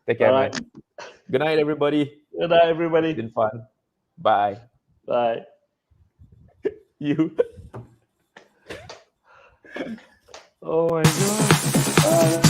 [SPEAKER 1] Take care,
[SPEAKER 2] All
[SPEAKER 1] man.
[SPEAKER 2] right.
[SPEAKER 1] Good night, everybody.
[SPEAKER 2] Good night,
[SPEAKER 1] It's
[SPEAKER 2] everybody.
[SPEAKER 1] been fun. Bye.
[SPEAKER 2] Bye.
[SPEAKER 1] You.
[SPEAKER 2] Oh my God.